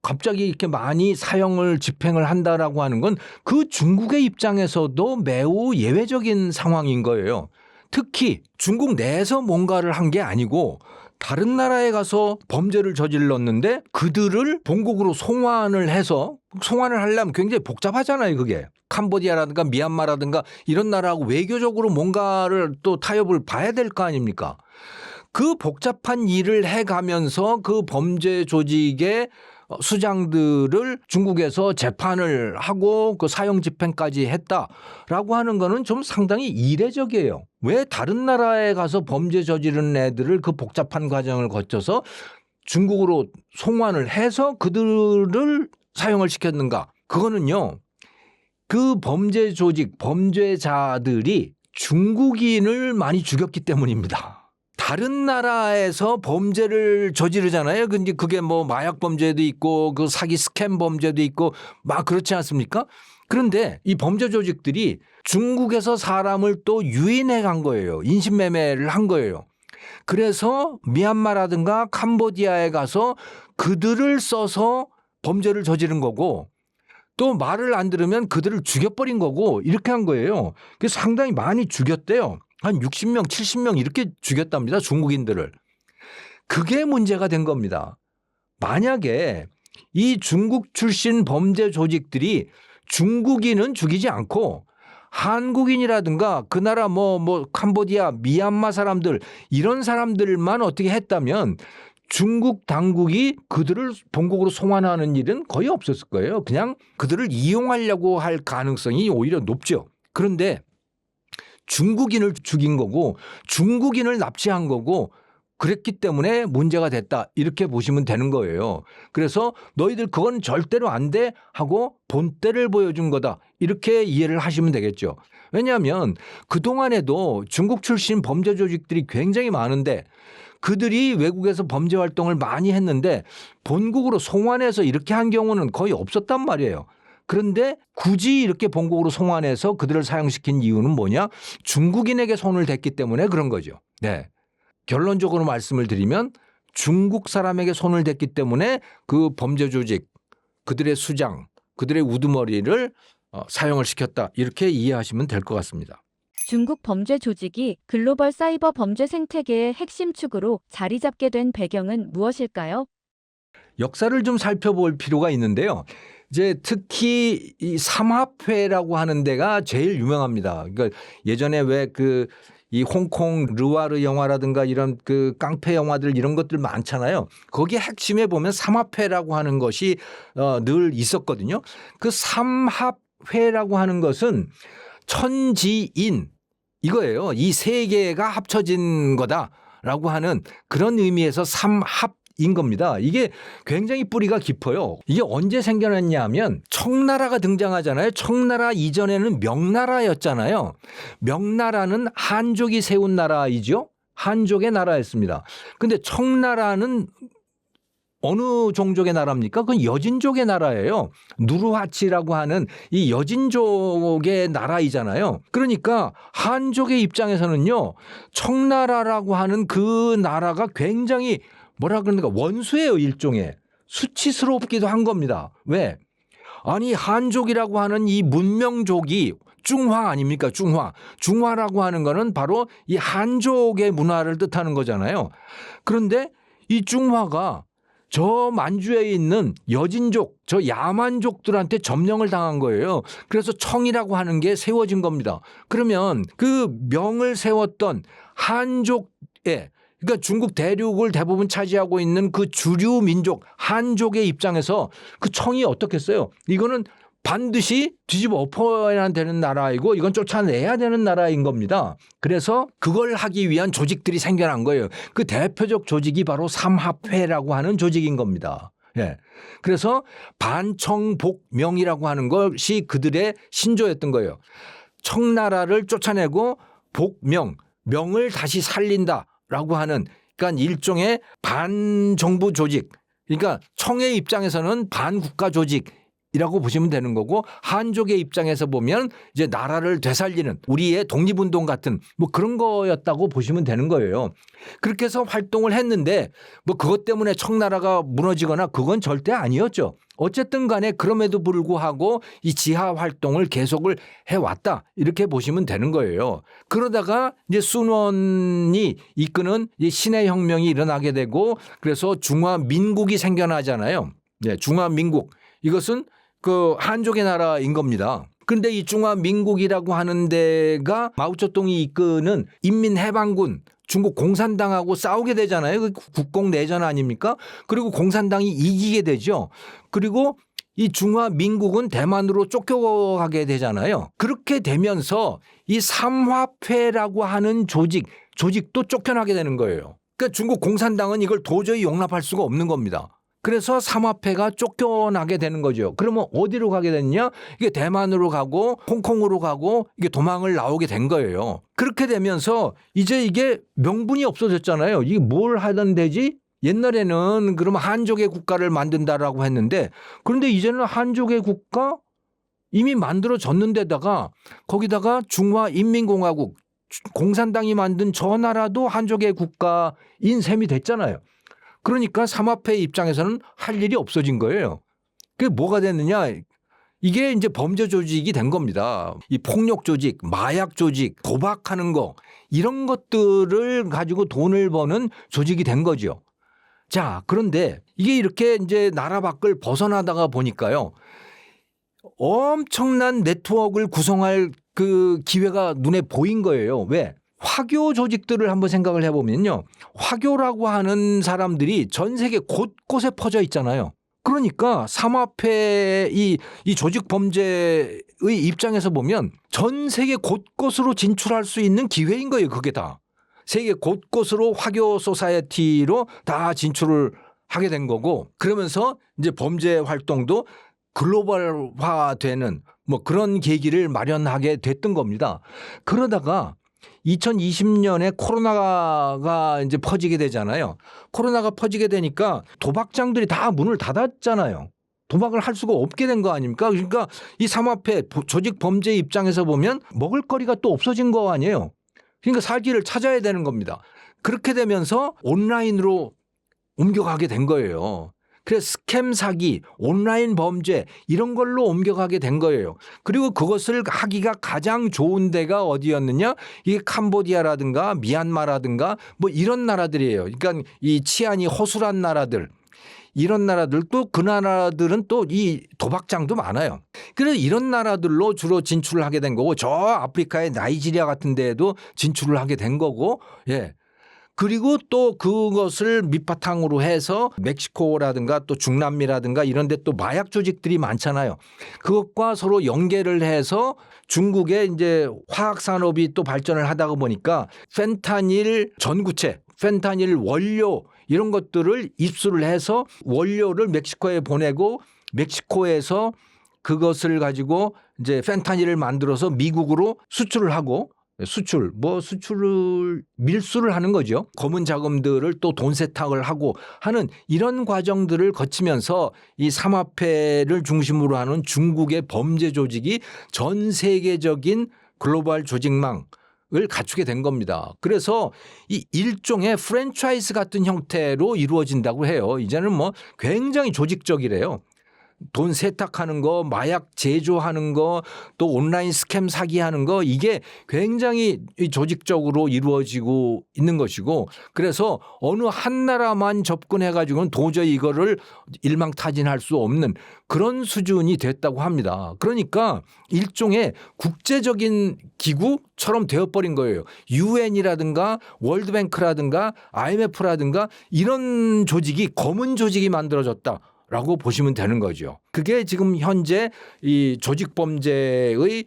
갑자기 이렇게 많이 사형을 집행을 한다라고 하는 건 그 중국의 입장에서도 매우 예외적인 상황인 거예요. 특히 중국 내에서 뭔가를 한 게 아니고 다른 나라에 가서 범죄를 저질렀는데 그들을 본국으로 송환을 하려면 굉장히 복잡하잖아요. 그게. 캄보디아라든가 미얀마라든가 이런 나라하고 외교적으로 뭔가를 또 타협을 봐야 될 거 아닙니까? 그 복잡한 일을 해가면서 그 범죄 조직의 수장들을 중국에서 재판을 하고 그 사형 집행까지 했다라고 하는 거는 좀 상당히 이례적이에요. 왜 다른 나라에 가서 범죄 저지른 애들을 그 복잡한 과정을 거쳐서 중국으로 송환을 해서 그들을 사용을 시켰는가? 그거는요. 그 범죄 조직, 범죄자들이 중국인을 많이 죽였기 때문입니다. 다른 나라에서 범죄를 저지르잖아요. 근데 그게 뭐 마약 범죄도 있고 그 사기 스캠 범죄도 있고 막 그렇지 않습니까? 그런데 이 범죄 조직들이 중국에서 사람을 또 유인해 간 거예요. 인신매매를 한 거예요. 그래서 미얀마라든가 캄보디아에 가서 그들을 써서 범죄를 저지른 거고 또 말을 안 들으면 그들을 죽여버린 거고 이렇게 한 거예요. 그래서 상당히 많이 죽였대요. 한 60명, 70명 이렇게 죽였답니다. 중국인들을. 그게 문제가 된 겁니다. 만약에 이 중국 출신 범죄 조직들이 중국인은 죽이지 않고 한국인이라든가 그 나라 뭐 캄보디아, 미얀마 사람들 이런 사람들만 어떻게 했다면 중국 당국이 그들을 본국으로 송환하는 일은 거의 없었을 거예요. 그냥 그들을 이용하려고 할 가능성이 오히려 높죠. 그런데 중국인을 죽인 거고 중국인을 납치한 거고 그랬기 때문에 문제가 됐다 이렇게 보시면 되는 거예요. 그래서 너희들 그건 절대로 안 돼 하고 본때를 보여준 거다 이렇게 이해를 하시면 되겠죠. 왜냐하면 그동안에도 중국 출신 범죄 조직들이 굉장히 많은데 그들이 외국에서 범죄 활동을 많이 했는데 본국으로 송환해서 이렇게 한 경우는 거의 없었단 말이에요. 그런데 굳이 이렇게 본국으로 송환해서 그들을 사용시킨 이유는 뭐냐? 중국인에게 손을 댔기 때문에 그런 거죠. 네. 결론적으로 말씀을 드리면 중국 사람에게 손을 댔기 때문에 그 범죄 조직, 그들의 수장, 그들의 우두머리를 사용을 시켰다. 이렇게 이해하시면 될 것 같습니다. 중국 범죄 조직이 글로벌 사이버 범죄 생태계의 핵심 축으로 자리 잡게 된 배경은 무엇일까요? 역사를 좀 살펴볼 필요가 있는데요. 이제 특히 이 삼합회라고 하는 데가 제일 유명합니다. 그러니까 예전에 왜 이 홍콩 르와르 영화라든가 이런 그 깡패 영화들 이런 것들 많잖아요. 거기 핵심에 보면 삼합회라고 하는 것이 늘 있었거든요. 그 삼합회라고 하는 것은 천지인 이거예요. 이 세 개가 합쳐진 거다라고 하는 그런 의미에서 삼합인 겁니다. 이게 굉장히 뿌리가 깊어요. 이게 언제 생겨났냐 하면 청나라가 등장하잖아요. 청나라 이전에는 명나라였잖아요. 명나라는 한족이 세운 나라이죠. 한족의 나라였습니다. 근데 청나라는 어느 종족의 나라입니까? 그건 여진족의 나라예요. 누르하치라고 하는 이 여진족의 나라이잖아요. 그러니까 한족의 입장에서는요. 청나라라고 하는 그 나라가 굉장히 뭐라 그러는가 원수예요. 일종의. 수치스럽기도 한 겁니다. 왜? 아니 한족이라고 하는 이 문명족이 중화 아닙니까? 중화. 중화라고 하는 거는 바로 이 한족의 문화를 뜻하는 거잖아요. 그런데 이 중화가 저 만주에 있는 여진족, 저 야만족들한테 점령을 당한 거예요. 그래서 청이라고 하는 게 세워진 겁니다. 그러면 그 명을 세웠던 한족의 그러니까 중국 대륙을 대부분 차지하고 있는 그 주류 민족 한족의 입장에서 그 청이 어떻겠어요? 이거는 반드시 뒤집어 엎어야 되는 나라이고 이건 쫓아내야 되는 나라인 겁니다. 그래서 그걸 하기 위한 조직들이 생겨난 거예요. 그 대표적 조직이 바로 삼합회라고 하는 조직인 겁니다. 예. 그래서 반청복명이라고 하는 것이 그들의 신조였던 거예요. 청나라를 쫓아내고 복명, 명을 다시 살린다라고 하는 그러니까 일종의 반정부 조직. 그러니까 청의 입장에서는 반국가 조직. 이라고 보시면 되는 거고 한족의 입장에서 보면 이제 나라를 되살리는 우리의 독립운동 같은 뭐 그런 거였다고 보시면 되는 거예요. 그렇게 해서 활동을 했는데 뭐 그것 때문에 청나라가 무너지거나 그건 절대 아니었죠. 어쨌든 간에 그럼에도 불구하고 이 지하 활동을 계속을 해왔다 이렇게 보시면 되는 거예요. 그러다가 이제 순원이 이끄는 이 신해 혁명이 일어나게 되고 그래서 중화민국이 생겨나잖아요. 네, 중화민국 이것은 그 한족의 나라인 겁니다. 그런데 이 중화민국이라고 하는 데가 마오쩌둥이 이끄는 인민해방군 중국 공산당하고 싸우게 되잖아요. 그 국공내전 아닙니까? 그리고 공산당이 이기게 되죠. 그리고 이 중화민국은 대만으로 쫓겨가게 되잖아요. 그렇게 되면서 이 삼합회라고 하는 조직도 쫓겨나게 되는 거예요. 그러니까 중국 공산당은 이걸 도저히 용납할 수가 없는 겁니다. 그래서 삼합회가 쫓겨나게 되는 거죠. 그러면 어디로 가게 됐냐? 이게 대만으로 가고 홍콩으로 가고 이게 도망을 나오게 된 거예요. 그렇게 되면서 이제 이게 명분이 없어졌잖아요. 이게 뭘 하던 되지? 옛날에는 그러면 한족의 국가를 만든다라고 했는데 그런데 이제는 한족의 국가 이미 만들어졌는데다가 거기다가 중화인민공화국 공산당이 만든 저 나라도 한족의 국가인 셈이 됐잖아요. 그러니까 삼합회 입장에서는 할 일이 없어진 거예요. 그게 뭐가 됐느냐? 이게 이제 범죄 조직이 된 겁니다. 이 폭력 조직, 마약 조직, 도박하는 거 이런 것들을 가지고 돈을 버는 조직이 된 거죠. 자, 그런데 이게 이렇게 이제 나라 밖을 벗어나다가 보니까요. 엄청난 네트워크를 구성할 그 기회가 눈에 보인 거예요. 왜? 화교 조직들을 한번 생각을 해보면요. 화교라고 하는 사람들이 전 세계 곳곳에 퍼져 있잖아요. 그러니까 삼합회 이 조직 범죄의 입장에서 보면 전 세계 곳곳으로 진출할 수 있는 기회인 거예요. 그게 다. 세계 곳곳으로 화교 소사이어티로 다 진출을 하게 된 거고 그러면서 이제 범죄 활동도 글로벌화되는 뭐 그런 계기를 마련하게 됐던 겁니다. 그러다가 2020년에 코로나가 이제 퍼지게 되잖아요. 코로나가 퍼지게 되니까 도박장들이 다 문을 닫았잖아요. 도박을 할 수가 없게 된 거 아닙니까? 그러니까 이 삼합회 조직 범죄 입장에서 보면 먹을 거리가 또 없어진 거 아니에요. 그러니까 살 길을 찾아야 되는 겁니다. 그렇게 되면서 온라인으로 옮겨가게 된 거예요. 그래서 스캠 사기, 온라인 범죄 이런 걸로 옮겨가게 된 거예요. 그리고 그것을 하기가 가장 좋은 데가 어디였느냐? 이게 캄보디아라든가 미얀마라든가 뭐 이런 나라들이에요. 그러니까 이 치안이 허술한 나라들 이런 나라들 또 그 나라들은 또 이 도박장도 많아요. 그래서 이런 나라들로 주로 진출을 하게 된 거고 저 아프리카의 나이지리아 같은 데에도 진출을 하게 된 거고 예. 그리고 또 그것을 밑바탕으로 해서 멕시코라든가 또 중남미라든가 이런 데 또 마약 조직들이 많잖아요. 그것과 서로 연계를 해서 중국의 이제 화학 산업이 또 발전을 하다가 보니까 펜타닐 전구체, 펜타닐 원료 이런 것들을 입수를 해서 원료를 멕시코에 보내고 멕시코에서 그것을 가지고 이제 펜타닐을 만들어서 미국으로 수출을 하고 수출을 밀수를 하는 거죠. 검은 자금들을 또 돈 세탁을 하고 하는 이런 과정들을 거치면서 이 삼합회를 중심으로 하는 중국의 범죄 조직이 전 세계적인 글로벌 조직망을 갖추게 된 겁니다. 그래서 이 일종의 프랜차이즈 같은 형태로 이루어진다고 해요. 이제는 뭐 굉장히 조직적이래요. 돈 세탁하는 거, 마약 제조하는 거, 또 온라인 스캠 사기하는 거 이게 굉장히 조직적으로 이루어지고 있는 것이고 그래서 어느 한 나라만 접근해 가지고는 도저히 이거를 일망타진할 수 없는 그런 수준이 됐다고 합니다. 그러니까 일종의 국제적인 기구처럼 되어버린 거예요. UN이라든가 월드뱅크라든가 IMF라든가 이런 조직이 검은 조직이 만들어졌다. 라고 보시면 되는 거죠. 그게 지금 현재 이 조직 범죄의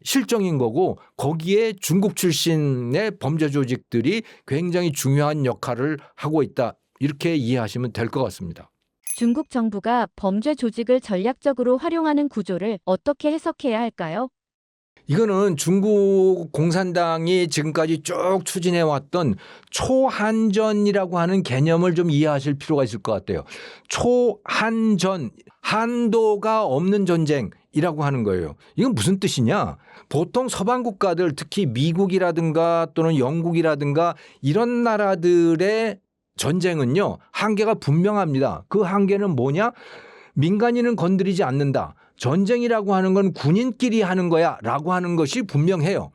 실정인 거고 거기에 중국 출신의 범죄 조직들이 굉장히 중요한 역할을 하고 있다. 이렇게 이해하시면 될 것 같습니다. 중국 정부가 범죄 조직을 전략적으로 활용하는 구조를 어떻게 해석해야 할까요? 이거는 중국 공산당이 지금까지 쭉 추진해 왔던 초한전이라고 하는 개념을 좀 이해하실 필요가 있을 것 같아요. 초한전, 한도가 없는 전쟁이라고 하는 거예요. 이건 무슨 뜻이냐? 보통 서방 국가들 특히 미국이라든가 또는 영국이라든가 이런 나라들의 전쟁은요. 한계가 분명합니다. 그 한계는 뭐냐? 민간인은 건드리지 않는다. 전쟁이라고 하는 건 군인끼리 하는 거야 라고 하는 것이 분명해요.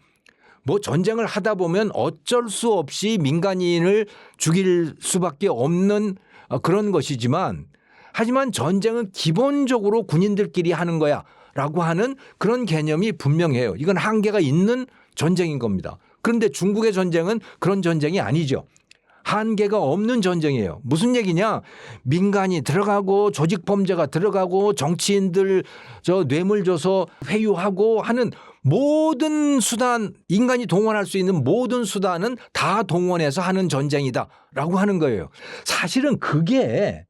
뭐 전쟁을 하다 보면 어쩔 수 없이 민간인을 죽일 수밖에 없는 그런 것이지만 하지만 전쟁은 기본적으로 군인들끼리 하는 거야 라고 하는 그런 개념이 분명해요. 이건 한계가 있는 전쟁인 겁니다. 그런데 중국의 전쟁은 그런 전쟁이 아니죠. 한계가 없는 전쟁이에요. 무슨 얘기냐? 민간이 들어가고 조직 범죄가 들어가고 정치인들 뇌물 줘서 회유하고 하는 모든 수단, 인간이 동원할 수 있는 모든 수단은 다 동원해서 하는 전쟁이다라고 하는 거예요. 사실은 그게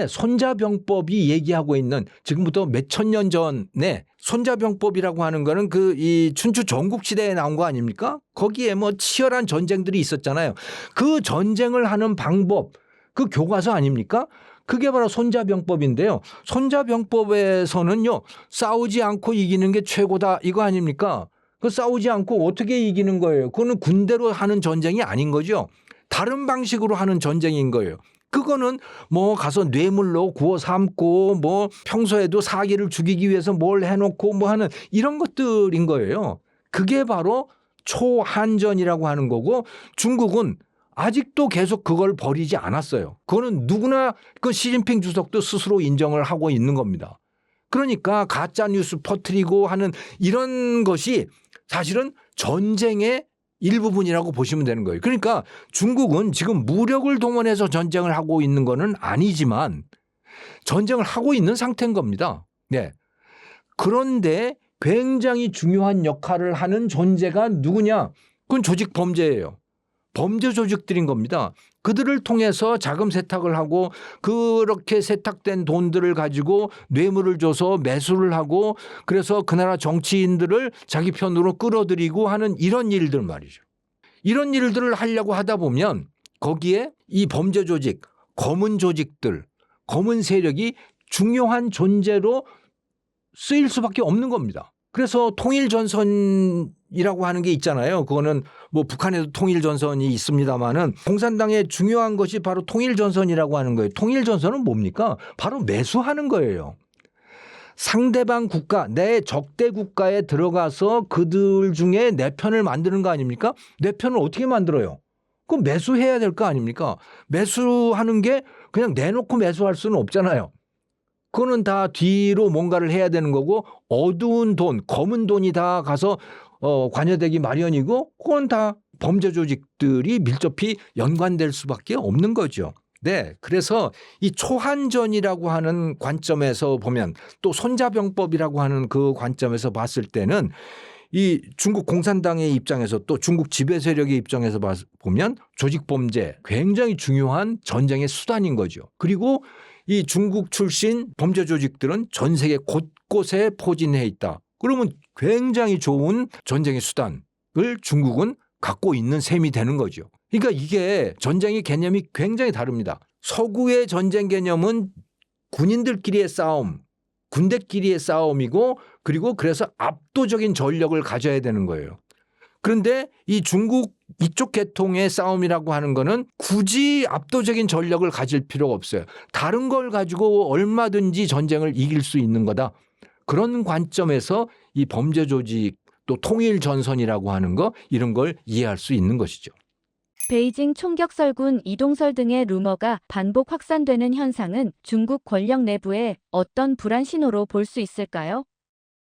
손자병법이 얘기하고 있는 지금부터 몇천 년 전에 손자병법이라고 하는 거는 이 춘추 전국시대에 나온 거 아닙니까? 거기에 뭐 치열한 전쟁들이 있었잖아요. 그 전쟁을 하는 방법, 그 교과서 아닙니까? 그게 바로 손자병법인데요. 손자병법에서는요, 싸우지 않고 이기는 게 최고다 이거 아닙니까? 그 싸우지 않고 어떻게 이기는 거예요? 그거는 군대로 하는 전쟁이 아닌 거죠. 다른 방식으로 하는 전쟁인 거예요. 그거는 뭐 가서 뇌물로 구워 삶고 뭐 평소에도 사기를 죽이기 위해서 뭘 해놓고 뭐 하는 이런 것들인 거예요. 그게 바로 초한전이라고 하는 거고 중국은 아직도 계속 그걸 버리지 않았어요. 그거는 누구나 그 시진핑 주석도 스스로 인정을 하고 있는 겁니다. 그러니까 가짜 뉴스 퍼뜨리고 하는 이런 것이 사실은 전쟁의 일부분이라고 보시면 되는 거예요. 그러니까 중국은 지금 무력을 동원해서 전쟁을 하고 있는 거는 아니지만 전쟁을 하고 있는 상태인 겁니다. 네. 그런데 굉장히 중요한 역할을 하는 존재가 누구냐? 그건 조직 범죄예요. 범죄 조직들인 겁니다. 그들을 통해서 자금 세탁을 하고 그렇게 세탁된 돈들을 가지고 뇌물을 줘서 매수를 하고 그래서 그 나라 정치인들을 자기 편으로 끌어들이고 하는 이런 일들 말이죠. 이런 일들을 하려고 하다 보면 거기에 이 범죄 조직, 검은 조직들, 검은 세력이 중요한 존재로 쓰일 수밖에 없는 겁니다. 그래서 통일전선이라고 하는 게 있잖아요. 그거는 뭐 북한에도 통일전선이 있습니다마는 공산당의 중요한 것이 바로 통일전선이라고 하는 거예요. 통일전선은 뭡니까? 바로 매수하는 거예요. 상대방 국가, 내 적대 국가에 들어가서 그들 중에 내 편을 만드는 거 아닙니까? 내 편을 어떻게 만들어요? 그럼 매수해야 될 거 아닙니까? 매수하는 게 그냥 내놓고 매수할 수는 없잖아요. 그거는 다 뒤로 뭔가를 해야 되는 거고 어두운 돈, 검은 돈이 다 가서 관여되기 마련이고 그건 다 범죄 조직들이 밀접히 연관될 수밖에 없는 거죠. 네, 그래서 이 초한전이라고 하는 관점에서 보면 또 손자병법이라고 하는 그 관점에서 봤을 때는 이 중국 공산당의 입장에서 또 중국 지배 세력의 입장에서 보면 조직 범죄 굉장히 중요한 전쟁의 수단인 거죠. 그리고 이 중국 출신 범죄 조직들은 전 세계 곳곳에 포진해 있다. 그러면 굉장히 좋은 전쟁의 수단을 중국은 갖고 있는 셈이 되는 거죠. 그러니까 이게 전쟁의 개념이 굉장히 다릅니다. 서구의 전쟁 개념은 군인들끼리의 싸움, 군대끼리의 싸움이고 그리고 그래서 압도적인 전력을 가져야 되는 거예요. 그런데 이 중국 이쪽 계통의 싸움이라고 하는 거는 굳이 압도적인 전력을 가질 필요가 없어요. 다른 걸 가지고 얼마든지 전쟁을 이길 수 있는 거다. 그런 관점에서 이 범죄 조직 또 통일 전선이라고 하는 거 이런 걸 이해할 수 있는 것이죠. 베이징 총격설군 이동설 등의 루머가 반복 확산되는 현상은 중국 권력 내부의 어떤 불안 신호로 볼 수 있을까요?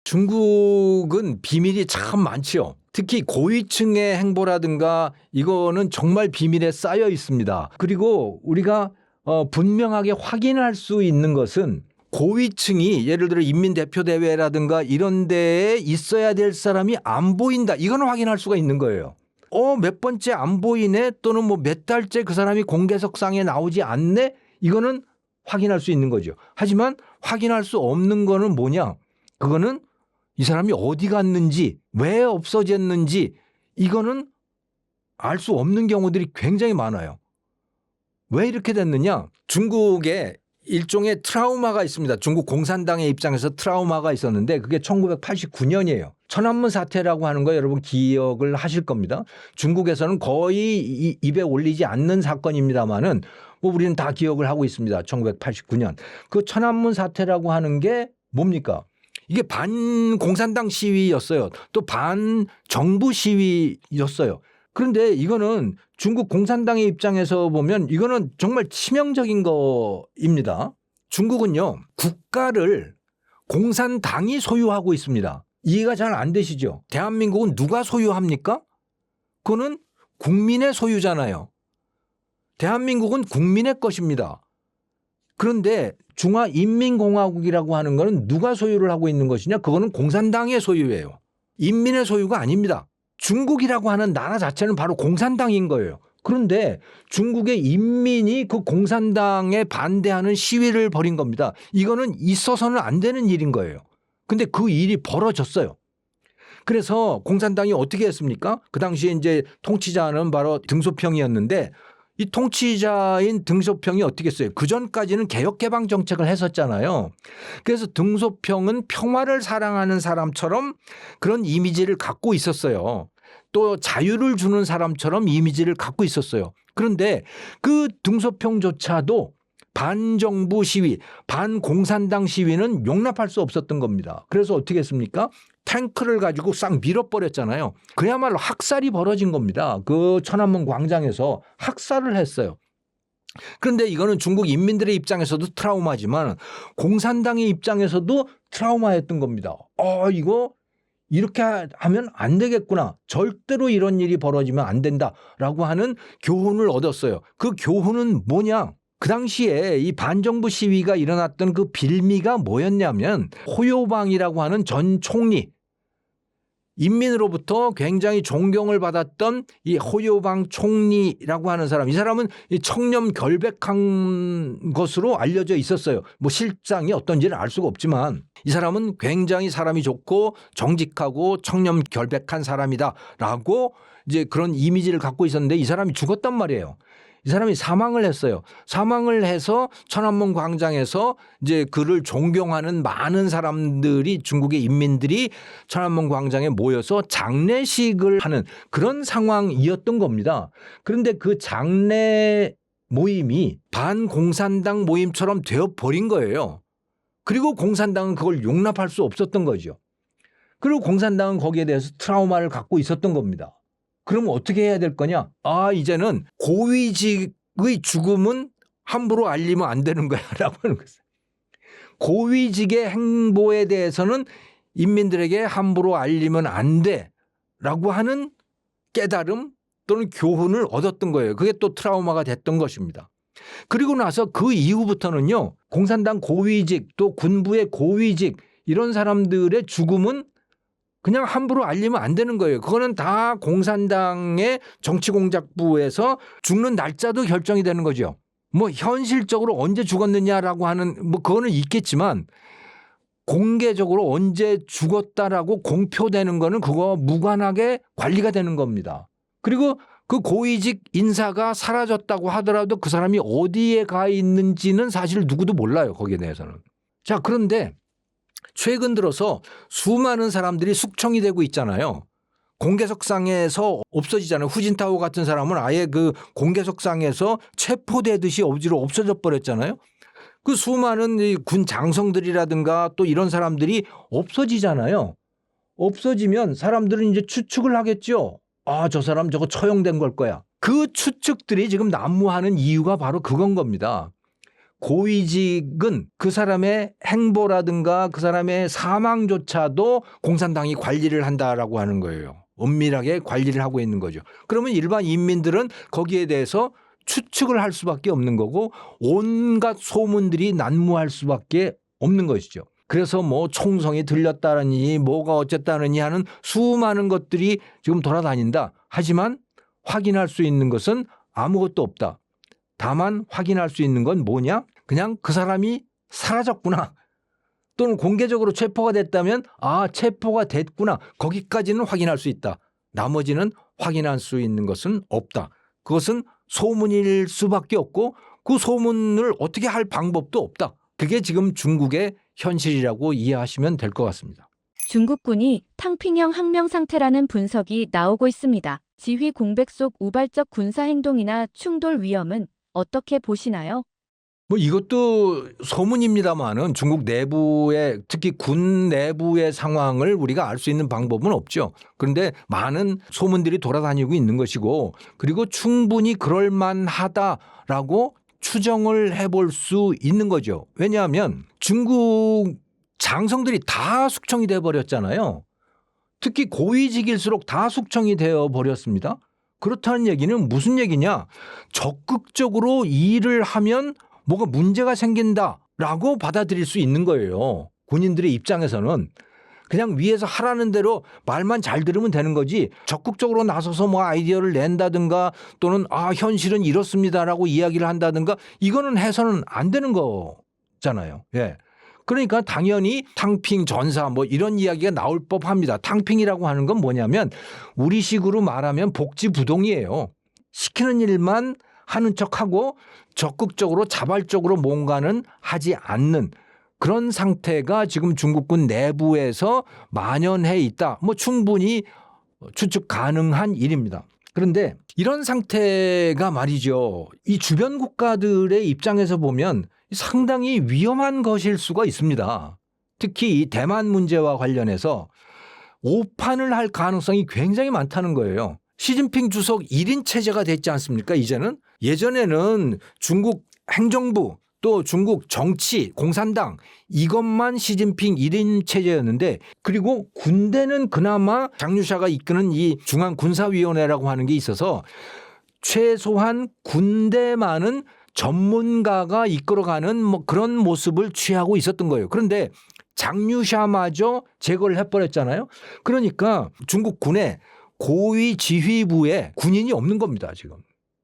중국은 비밀이 참 많죠. 특히 고위층의 행보라든가 이거는 정말 비밀에 쌓여 있습니다. 그리고 우리가 분명하게 확인할 수 있는 것은 고위층이 예를 들어 인민대표대회라든가 이런 데에 있어야 될 사람이 안 보인다. 이거는 확인할 수가 있는 거예요. 몇 번째 안 보이네 또는 뭐 몇 달째 그 사람이 공개석상에 나오지 않네. 이거는 확인할 수 있는 거죠. 하지만 확인할 수 없는 거는 뭐냐. 그거는 이 사람이 어디 갔는지 왜 없어졌는지 이거는 알 수 없는 경우들이 굉장히 많아요. 왜 이렇게 됐느냐. 중국에 일종의 트라우마가 있습니다. 중국 공산당의 입장에서 트라우마가 있었는데 그게 1989년이에요. 천안문 사태라고 하는 거 여러분 기억을 하실 겁니다. 중국에서는 거의 입에 올리지 않는 사건입니다마는 뭐 우리는 다 기억을 하고 있습니다. 1989년. 그 천안문 사태라고 하는 게 뭡니까? 이게 반공산당 시위였어요. 또 반정부 시위였어요. 그런데 이거는 중국 공산당의 입장에서 보면 이거는 정말 치명적인 거입니다. 중국은요, 국가를 공산당이 소유하고 있습니다. 이해가 잘 안 되시죠? 대한민국은 누가 소유합니까? 그거는 국민의 소유잖아요. 대한민국은 국민의 것입니다. 그런데 중화인민공화국이라고 하는 것은 누가 소유를 하고 있는 것이냐? 그거는 공산당의 소유예요. 인민의 소유가 아닙니다. 중국이라고 하는 나라 자체는 바로 공산당인 거예요. 그런데 중국의 인민이 그 공산당에 반대하는 시위를 벌인 겁니다. 이거는 있어서는 안 되는 일인 거예요. 근데 그 일이 벌어졌어요. 그래서 공산당이 어떻게 했습니까? 그 당시에 이제 통치자는 바로 등소평이었는데 이 통치자인 등소평이 어떻게 했어요? 그 전까지는 개혁개방 정책을 했었잖아요. 그래서 등소평은 평화를 사랑하는 사람처럼 그런 이미지를 갖고 있었어요. 또 자유를 주는 사람처럼 이미지를 갖고 있었어요. 그런데 그 등소평조차도 반정부 시위, 반공산당 시위는 용납할 수 없었던 겁니다. 그래서 어떻게 했습니까? 탱크를 가지고 싹 밀어버렸잖아요. 그야말로 학살이 벌어진 겁니다. 그 천안문 광장에서 학살을 했어요. 그런데 이거는 중국 인민들의 입장에서도 트라우마지만 공산당의 입장에서도 트라우마였던 겁니다. 이거 이렇게 하면 안 되겠구나. 절대로 이런 일이 벌어지면 안 된다라고 하는 교훈을 얻었어요. 그 교훈은 뭐냐? 그 당시에 이 반정부 시위가 일어났던 그 빌미가 뭐였냐면 호요방이라고 하는 전 총리, 인민으로부터 굉장히 존경을 받았던 이 호요방 총리라고 하는 사람, 이 사람은 청렴 결백한 것으로 알려져 있었어요. 뭐 실상이 어떤지는 알 수가 없지만 이 사람은 굉장히 사람이 좋고 정직하고 청렴 결백한 사람이다라고 이제 그런 이미지를 갖고 있었는데 이 사람이 죽었단 말이에요. 이 사람이 사망을 했어요. 사망을 해서 천안문 광장에서 이제 그를 존경하는 많은 사람들이 중국의 인민들이 천안문 광장에 모여서 장례식을 하는 그런 상황이었던 겁니다. 그런데 그 장례 모임이 반공산당 모임처럼 되어버린 거예요. 그리고 공산당은 그걸 용납할 수 없었던 거죠. 그리고 공산당은 거기에 대해서 트라우마를 갖고 있었던 겁니다. 그럼 어떻게 해야 될 거냐? 이제는 고위직의 죽음은 함부로 알리면 안 되는 거야 라고 하는 거예요. 고위직의 행보에 대해서는 인민들에게 함부로 알리면 안 돼 라고 하는 깨달음 또는 교훈을 얻었던 거예요. 그게 또 트라우마가 됐던 것입니다. 그리고 나서 그 이후부터는요. 공산당 고위직 또 군부의 고위직 이런 사람들의 죽음은 그냥 함부로 알리면 안 되는 거예요. 그거는 다 공산당의 정치공작부에서 죽는 날짜도 결정이 되는 거죠. 뭐 현실적으로 언제 죽었느냐라고 하는 뭐 그거는 있겠지만 공개적으로 언제 죽었다라고 공표되는 거는 그거 무관하게 관리가 되는 겁니다. 그리고 그 고위직 인사가 사라졌다고 하더라도 그 사람이 어디에 가 있는지는 사실 누구도 몰라요. 거기에 대해서는. 자, 그런데 최근 들어서 수많은 사람들이 숙청이 되고 있잖아요. 공개석상에서 없어지잖아요. 후진타오 같은 사람은 아예 그 공개석상에서 체포되듯이 억지로 없어져 버렸잖아요. 그 수많은 군 장성들이라든가 또 이런 사람들이 없어지잖아요. 없어지면 사람들은 이제 추측을 하겠죠. 저 사람 저거 처형된 걸 거야. 그 추측들이 지금 난무하는 이유가 바로 그건 겁니다. 고위직은 그 사람의 행보라든가 그 사람의 사망조차도 공산당이 관리를 한다라고 하는 거예요. 엄밀하게 관리를 하고 있는 거죠. 그러면 일반 인민들은 거기에 대해서 추측을 할 수밖에 없는 거고 온갖 소문들이 난무할 수밖에 없는 것이죠. 그래서 뭐 총성이 들렸다느니 뭐가 어쨌다느니 하는 수많은 것들이 지금 돌아다닌다. 하지만 확인할 수 있는 것은 아무것도 없다. 다만 확인할 수 있는 건 뭐냐? 그냥 그 사람이 사라졌구나. 또는 공개적으로 체포가 됐다면 체포가 됐구나. 거기까지는 확인할 수 있다. 나머지는 확인할 수 있는 것은 없다. 그것은 소문일 수밖에 없고 그 소문을 어떻게 할 방법도 없다. 그게 지금 중국의 현실이라고 이해하시면 될 것 같습니다. 중국군이 탕핑형 항명 상태라는 분석이 나오고 있습니다. 지휘 공백 속 우발적 군사 행동이나 충돌 위험은 어떻게 보시나요? 뭐 이것도 소문입니다만은 중국 내부의 특히 군 내부의 상황을 우리가 알 수 있는 방법은 없죠. 그런데 많은 소문들이 돌아다니고 있는 것이고 그리고 충분히 그럴 만하다라고 추정을 해볼 수 있는 거죠. 왜냐하면 중국 장성들이 다 숙청이 돼 버렸잖아요. 특히 고위직일수록 다 숙청이 되어 버렸습니다. 그렇다는 얘기는 무슨 얘기냐? 적극적으로 일을 하면 뭐가 문제가 생긴다라고 받아들일 수 있는 거예요. 군인들의 입장에서는. 그냥 위에서 하라는 대로 말만 잘 들으면 되는 거지 적극적으로 나서서 뭐 아이디어를 낸다든가 또는 현실은 이렇습니다라고 이야기를 한다든가 이거는 해서는 안 되는 거잖아요. 예. 그러니까 당연히 탕핑 전사 뭐 이런 이야기가 나올 법합니다. 탕핑이라고 하는 건 뭐냐면 우리식으로 말하면 복지부동이에요. 시키는 일만 하는 척하고 적극적으로 자발적으로 뭔가는 하지 않는 그런 상태가 지금 중국군 내부에서 만연해 있다. 뭐 충분히 추측 가능한 일입니다. 그런데 이런 상태가 말이죠. 이 주변 국가들의 입장에서 보면 상당히 위험한 것일 수가 있습니다. 특히 이 대만 문제와 관련해서 오판을 할 가능성이 굉장히 많다는 거예요. 시진핑 주석 1인 체제가 됐지 않습니까? 이제는 예전에는 중국 행정부 또 중국 정치, 공산당 이것만 시진핑 1인 체제였는데 그리고 군대는 그나마 장류샤가 이끄는 이 중앙군사위원회라고 하는 게 있어서 최소한 군대만은 전문가가 이끌어가는 뭐 그런 모습을 취하고 있었던 거예요. 그런데 장류샤마저 제거를 해버렸잖아요. 그러니까 중국 군의 고위 지휘부에 군인이 없는 겁니다. 지금.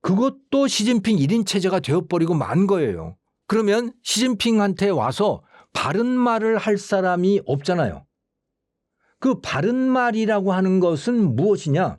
그것도 시진핑 1인 체제가 되어버리고 만 거예요. 그러면 시진핑한테 와서 바른 말을 할 사람이 없잖아요. 그 바른 말이라고 하는 것은 무엇이냐?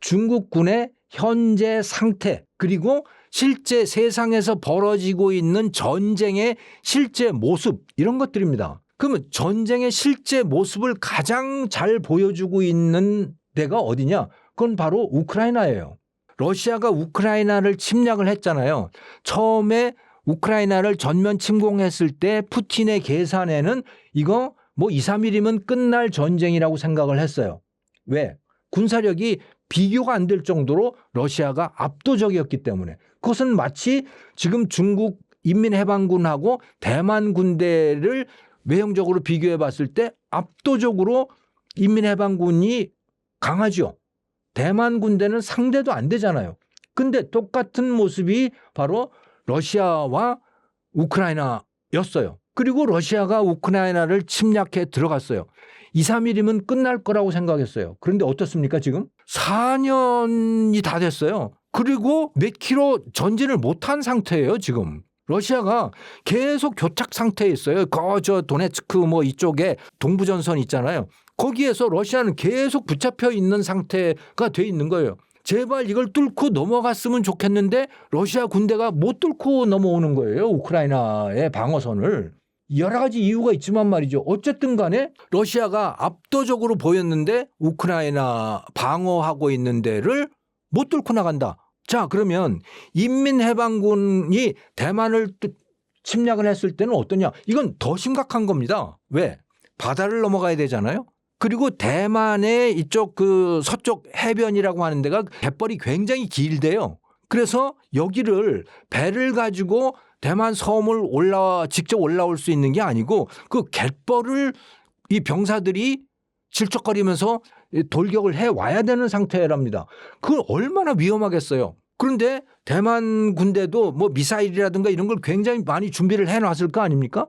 중국군의 현재 상태 그리고 실제 세상에서 벌어지고 있는 전쟁의 실제 모습 이런 것들입니다. 그러면 전쟁의 실제 모습을 가장 잘 보여주고 있는 데가 어디냐? 그건 바로 우크라이나예요. 러시아가 우크라이나를 침략을 했잖아요. 처음에 우크라이나를 전면 침공했을 때 푸틴의 계산에는 이거 뭐 2, 3일이면 끝날 전쟁이라고 생각을 했어요. 왜? 군사력이 비교가 안 될 정도로 러시아가 압도적이었기 때문에. 그것은 마치 지금 중국 인민해방군하고 대만 군대를 외형적으로 비교해 봤을 때 압도적으로 인민해방군이 강하죠. 대만 군대는 상대도 안 되잖아요. 근데 똑같은 모습이 바로 러시아와 우크라이나였어요. 그리고 러시아가 우크라이나를 침략해 들어갔어요. 2, 3일이면 끝날 거라고 생각했어요. 그런데 어떻습니까 지금? 4년이 다 됐어요. 그리고 몇 킬로 전진을 못한 상태예요 지금. 러시아가 계속 교착 상태에 있어요. 저 도네츠크 뭐 이쪽에 동부전선 있잖아요. 거기에서 러시아는 계속 붙잡혀 있는 상태가 돼 있는 거예요. 제발 이걸 뚫고 넘어갔으면 좋겠는데 러시아 군대가 못 뚫고 넘어오는 거예요. 우크라이나의 방어선을. 여러 가지 이유가 있지만 말이죠. 어쨌든 간에 러시아가 압도적으로 보였는데 우크라이나 방어하고 있는 데를 못 뚫고 나간다. 자, 그러면 인민해방군이 대만을 침략을 했을 때는 어떠냐? 이건 더 심각한 겁니다. 왜? 바다를 넘어가야 되잖아요. 그리고 대만의 이쪽 그 서쪽 해변이라고 하는 데가 갯벌이 굉장히 길대요. 그래서 여기를 배를 가지고 대만 섬을 직접 올라올 수 있는 게 아니고 그 갯벌을 이 병사들이 질척거리면서 돌격을 해 와야 되는 상태랍니다. 그걸 얼마나 위험하겠어요. 그런데 대만 군대도 뭐 미사일이라든가 이런 걸 굉장히 많이 준비를 해놨을 거 아닙니까?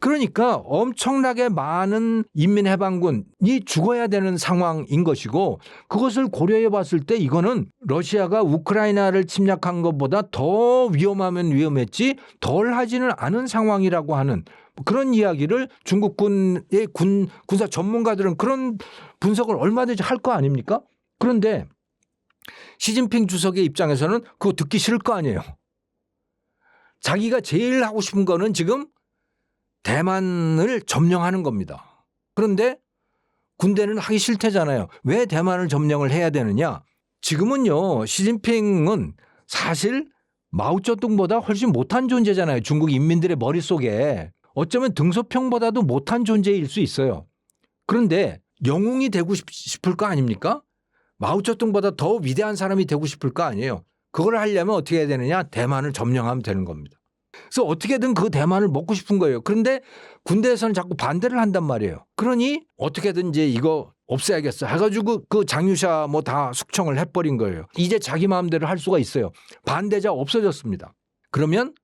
그러니까 엄청나게 많은 인민해방군이 죽어야 되는 상황인 것이고 그것을 고려해 봤을 때 이거는 러시아가 우크라이나를 침략한 것보다 더 위험하면 위험했지 덜 하지는 않은 상황이라고 하는 그런 이야기를 중국군의 군사 전문가들은 그런 분석을 얼마든지 할 거 아닙니까? 그런데 시진핑 주석의 입장에서는 그거 듣기 싫을 거 아니에요. 자기가 제일 하고 싶은 거는 지금 대만을 점령하는 겁니다. 그런데 군대는 하기 싫대잖아요. 왜 대만을 점령을 해야 되느냐? 지금은요. 시진핑은 사실 마오쩌둥보다 훨씬 못한 존재잖아요. 중국 인민들의 머릿속에. 어쩌면 등소평보다도 못한 존재일 수 있어요. 그런데 영웅이 되고 싶을 거 아닙니까? 마오쩌둥보다 더 위대한 사람이 되고 싶을 거 아니에요. 그걸 하려면 어떻게 해야 되느냐? 대만을 점령하면 되는 겁니다. 그래서 어떻게든 그 대만을 먹고 싶은 거예요. 그런데 군대에서는 자꾸 반대를 한단 말이에요. 그러니 어떻게든 이제 이거 없애야겠어 해가지고 그 장유샤 뭐 다 숙청을 해버린 거예요. 이제 자기 마음대로 할 수가 있어요. 반대자 없어졌습니다. 그러면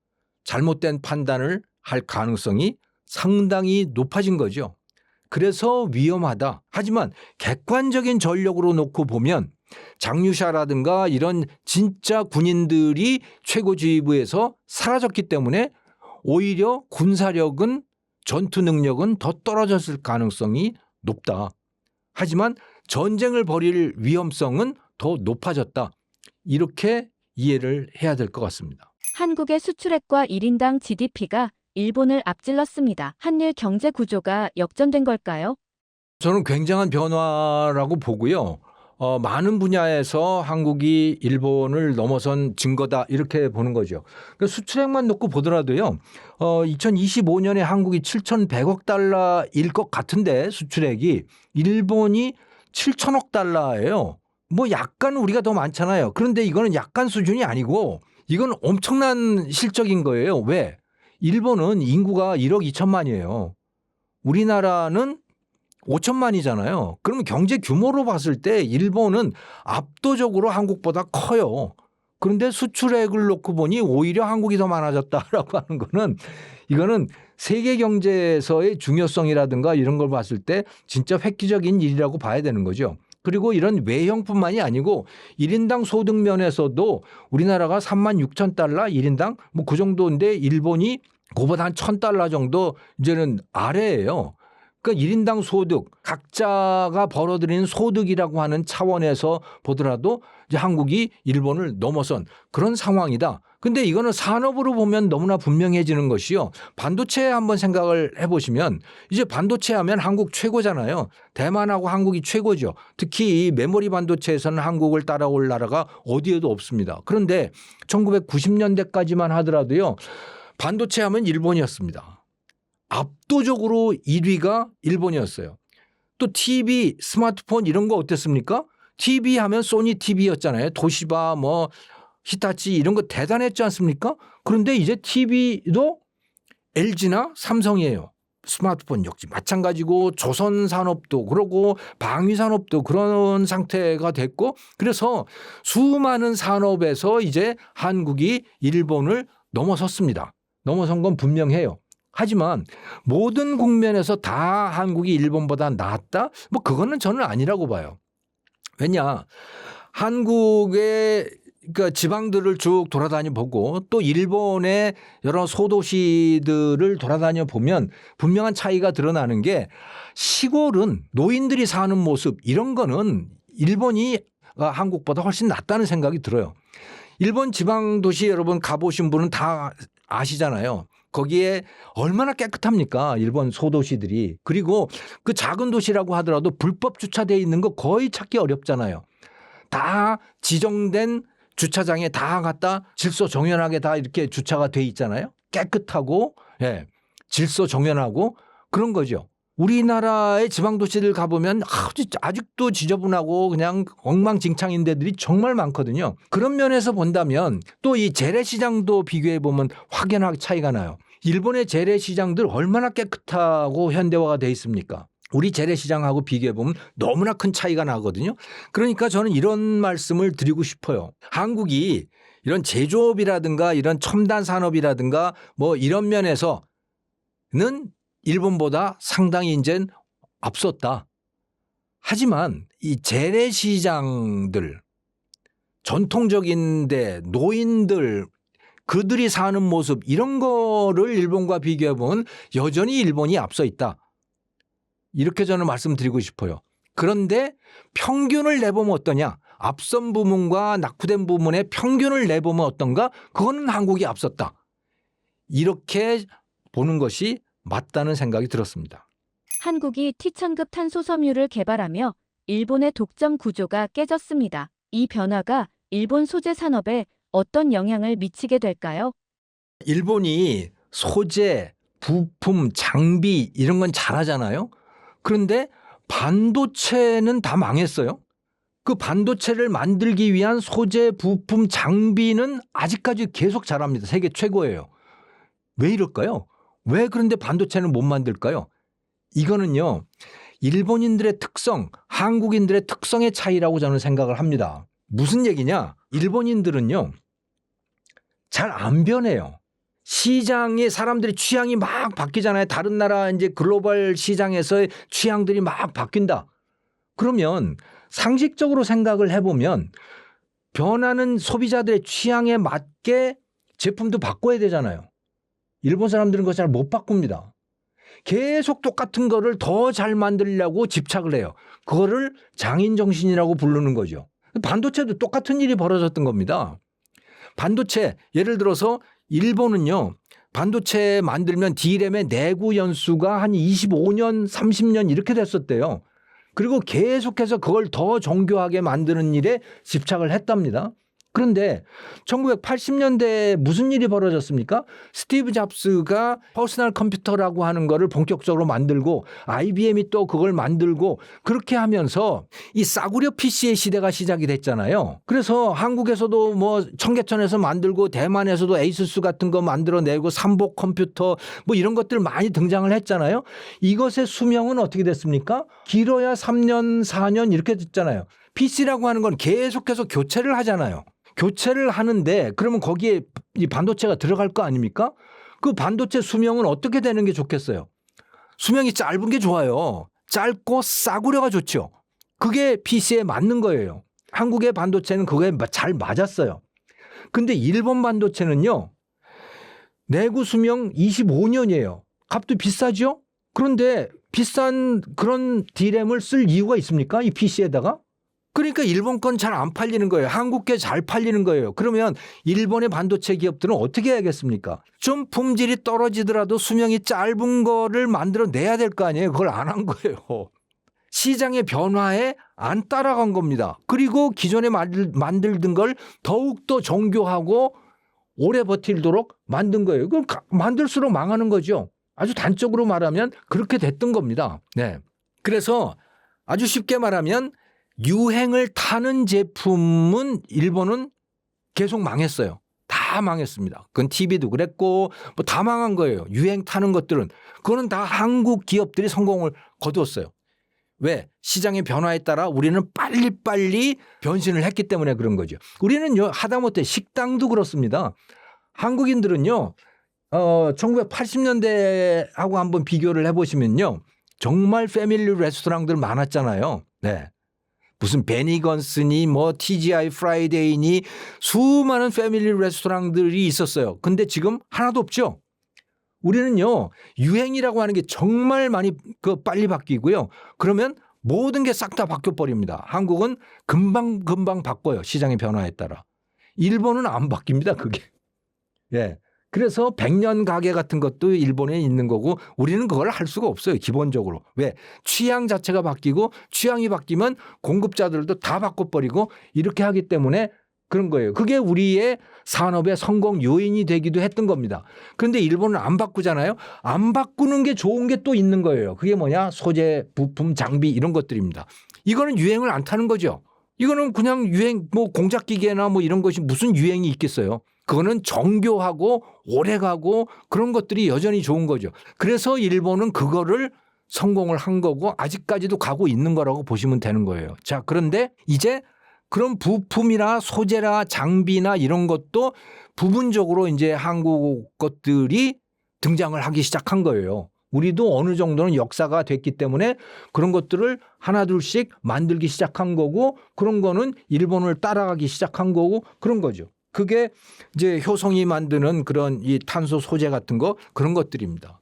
잘못된 판단을 할 가능성이 상당히 높아진 거죠. 그래서 위험하다. 하지만 객관적인 전력으로 놓고 보면 장유샤라든가 이런 진짜 군인들이 최고지휘부에서 사라졌기 때문에 오히려 군사력은 전투 능력은 더 떨어졌을 가능성이 높다. 하지만 전쟁을 벌일 위험성은 더 높아졌다. 이렇게 이해를 해야 될 것 같습니다. 한국의 수출액과 1인당 GDP가 일본을 앞질렀습니다. 한일 경제 구조가 역전된 걸까요? 저는 굉장한 변화라고 보고요. 많은 분야에서 한국이 일본을 넘어선 증거다 이렇게 보는 거죠. 그러니까 수출액만 놓고 보더라도요. 2025년에 한국이 7,100억 달러일 것 같은데 수출액이 일본이 7,000억 달러예요. 뭐 약간 우리가 더 많잖아요. 그런데 이거는 약간 수준이 아니고 이건 엄청난 실적인 거예요. 왜? 일본은 인구가 1억 2천만이에요. 우리나라는 5천만이잖아요. 그러면 경제 규모로 봤을 때 일본은 압도적으로 한국보다 커요. 그런데 수출액을 놓고 보니 오히려 한국이 더 많아졌다라고 하는 거는 이거는 세계 경제에서의 중요성이라든가 이런 걸 봤을 때 진짜 획기적인 일이라고 봐야 되는 거죠. 그리고 이런 외형뿐만이 아니고 1인당 소득 면에서도 우리나라가 36,000달러 1인당 뭐 그 정도인데 일본이 그보다 한 1,000달러 정도 이제는 아래예요. 그러니까 1인당 소득, 각자가 벌어들이는 소득이라고 하는 차원에서 보더라도 이제 한국이 일본을 넘어선 그런 상황이다. 근데 이거는 산업으로 보면 너무나 분명해지는 것이요. 반도체 한번 생각을 해보시면 이제 반도체 하면 한국 최고잖아요. 대만하고 한국이 최고죠. 특히 이 메모리 반도체에서는 한국을 따라올 나라가 어디에도 없습니다. 그런데 1990년대까지만 하더라도요. 반도체 하면 일본이었습니다. 압도적으로 1위가 일본이었어요. 또 TV, 스마트폰 이런 거 어땠습니까? TV 하면 소니 TV였잖아요. 도시바, 뭐 히타치 이런 거 대단했지 않습니까? 그런데 이제 TV도 LG나 삼성이에요. 스마트폰 역시 마찬가지고 조선 산업도 그러고 방위 산업도 그런 상태가 됐고 그래서 수많은 산업에서 이제 한국이 일본을 넘어섰습니다. 넘어선 건 분명해요. 하지만 모든 국면에서 다 한국이 일본보다 낫다? 뭐 그거는 저는 아니라고 봐요. 왜냐? 한국의 그러니까 지방들을 쭉 돌아다녀 보고 또 일본의 여러 소도시들을 돌아다녀 보면 분명한 차이가 드러나는 게 시골은 노인들이 사는 모습 이런 거는 일본이 한국보다 훨씬 낫다는 생각이 들어요. 일본 지방 도시 여러분 가보신 분은 다 아시잖아요. 거기에 얼마나 깨끗합니까? 일본 소도시들이. 그리고 그 작은 도시라고 하더라도 불법 주차되어 있는 거 거의 찾기 어렵잖아요. 다 지정된 주차장에 다 갖다 질서 정연하게 다 이렇게 주차가 돼 있잖아요. 깨끗하고 예, 질서 정연하고 그런 거죠. 우리나라의 지방도시들 가보면 아직도 지저분하고 그냥 엉망진창인 데들이 정말 많거든요. 그런 면에서 본다면 또 이 재래시장도 비교해 보면 확연하게 차이가 나요. 일본의 재래시장들 얼마나 깨끗하고 현대화가 돼 있습니까? 우리 재래시장하고 비교해 보면 너무나 큰 차이가 나거든요. 그러니까 저는 이런 말씀을 드리고 싶어요. 한국이 이런 제조업이라든가 이런 첨단 산업이라든가 뭐 이런 면에서는 일본보다 상당히 이제 앞섰다. 하지만 이 재래시장들, 전통적인데 노인들, 그들이 사는 모습 이런 거를 일본과 비교해 보면 여전히 일본이 앞서 있다. 이렇게 저는 말씀드리고 싶어요. 그런데 평균을 내보면 어떠냐? 앞선 부문과 낙후된 부문의 평균을 내보면 어떤가? 그거는 한국이 앞섰다. 이렇게 보는 것이 맞다는 생각이 들었습니다. 한국이 T천급 탄소 섬유를 개발하며 일본의 독점 구조가 깨졌습니다. 이 변화가 일본 소재 산업에 어떤 영향을 미치게 될까요? 일본이 소재, 부품, 장비 이런 건 잘하잖아요. 그런데 반도체는 다 망했어요. 그 반도체를 만들기 위한 소재, 부품, 장비는 아직까지 계속 잘합니다. 세계 최고예요. 왜 이럴까요? 왜 그런데 반도체는 못 만들까요? 이거는요. 일본인들의 특성, 한국인들의 특성의 차이라고 저는 생각을 합니다. 무슨 얘기냐? 일본인들은요, 잘 안 변해요. 시장에 사람들이 취향이 막 바뀌잖아요. 다른 나라 이제 글로벌 시장에서의 취향들이 막 바뀐다. 그러면 상식적으로 생각을 해보면 변하는 소비자들의 취향에 맞게 제품도 바꿔야 되잖아요. 일본 사람들은 그거 잘 못 바꿉니다. 계속 똑같은 거를 더 잘 만들려고 집착을 해요. 그거를 장인정신이라고 부르는 거죠. 반도체도 똑같은 일이 벌어졌던 겁니다. 반도체 예를 들어서 일본은요. 반도체 만들면 D램의 내구 연수가 한 25년, 30년 이렇게 됐었대요. 그리고 계속해서 그걸 더 정교하게 만드는 일에 집착을 했답니다. 그런데 1980년대에 무슨 일이 벌어졌습니까? 스티브 잡스가 퍼스널 컴퓨터라고 하는 거를 본격적으로 만들고 IBM이 또 그걸 만들고 그렇게 하면서 이 싸구려 PC의 시대가 시작이 됐잖아요. 그래서 한국에서도 뭐 청계천에서 만들고 대만에서도 에이수스 같은 거 만들어내고 삼복 컴퓨터 뭐 이런 것들 많이 등장을 했잖아요. 이것의 수명은 어떻게 됐습니까? 길어야 3년, 4년 이렇게 됐잖아요. PC라고 하는 건 계속해서 교체를 하잖아요. 교체를 하는데 그러면 거기에 이 반도체가 들어갈 거 아닙니까? 그 반도체 수명은 어떻게 되는 게 좋겠어요? 수명이 짧은 게 좋아요. 짧고 싸구려가 좋죠. 그게 PC에 맞는 거예요. 한국의 반도체는 그거에 잘 맞았어요. 근데 일본 반도체는요. 내구 수명 25년이에요. 값도 비싸죠? 그런데 비싼 그런 D램을 쓸 이유가 있습니까? 이 PC에다가? 그러니까 일본 건 잘 안 팔리는 거예요. 한국 게 잘 팔리는 거예요. 그러면 일본의 반도체 기업들은 어떻게 해야겠습니까? 좀 품질이 떨어지더라도 수명이 짧은 거를 만들어내야 될 거 아니에요. 그걸 안 한 거예요. 시장의 변화에 안 따라간 겁니다. 그리고 기존에 만들던 걸 더욱더 정교하고 오래 버틸도록 만든 거예요. 그럼 만들수록 망하는 거죠. 아주 단적으로 말하면 그렇게 됐던 겁니다. 네. 그래서 아주 쉽게 말하면 유행을 타는 제품은 일본은 계속 망했어요. 다 망했습니다. 그건 TV도 그랬고 뭐 다 망한 거예요. 유행 타는 것들은. 그거는 다 한국 기업들이 성공을 거두었어요. 왜? 시장의 변화에 따라 우리는 빨리빨리 변신을 했기 때문에 그런 거죠. 우리는요 하다못해 식당도 그렇습니다. 한국인들은요 1980년대하고 한번 비교를 해보시면요. 정말 패밀리 레스토랑들 많았잖아요. 네. 무슨 베니건스니 뭐 TGI 프라이데이니 수많은 패밀리 레스토랑들이 있었어요. 근데 지금 하나도 없죠. 우리는요 유행이라고 하는 게 정말 많이 빨리 바뀌고요. 그러면 모든 게 싹 다 바뀌어 버립니다. 한국은 금방 바꿔요. 시장의 변화에 따라. 일본은 안 바뀝니다. 그게. 예. 그래서 100년 가게 같은 것도 일본에 있는 거고 우리는 그걸 할 수가 없어요. 기본적으로. 왜? 취향 자체가 바뀌고 취향이 바뀌면 공급자들도 다 바꿔버리고 이렇게 하기 때문에 그런 거예요. 그게 우리의 산업의 성공 요인이 되기도 했던 겁니다. 그런데 일본은 안 바꾸잖아요. 안 바꾸는 게 좋은 게 또 있는 거예요. 그게 뭐냐? 소재, 부품, 장비 이런 것들입니다. 이거는 유행을 안 타는 거죠. 이거는 그냥 유행 뭐 공작기계나 뭐 이런 것이 무슨 유행이 있겠어요. 그거는 정교하고 오래가고 그런 것들이 여전히 좋은 거죠. 그래서 일본은 그거를 성공을 한 거고 아직까지도 가고 있는 거라고 보시면 되는 거예요. 자, 그런데 이제 그런 부품이나 소재나 장비나 이런 것도 부분적으로 이제 한국 것들이 등장을 하기 시작한 거예요. 우리도 어느 정도는 역사가 됐기 때문에 그런 것들을 하나둘씩 만들기 시작한 거고 그런 거는 일본을 따라가기 시작한 거고 그런 거죠. 그게 이제 효성이 만드는 그런 이 탄소 소재 같은 거 그런 것들입니다.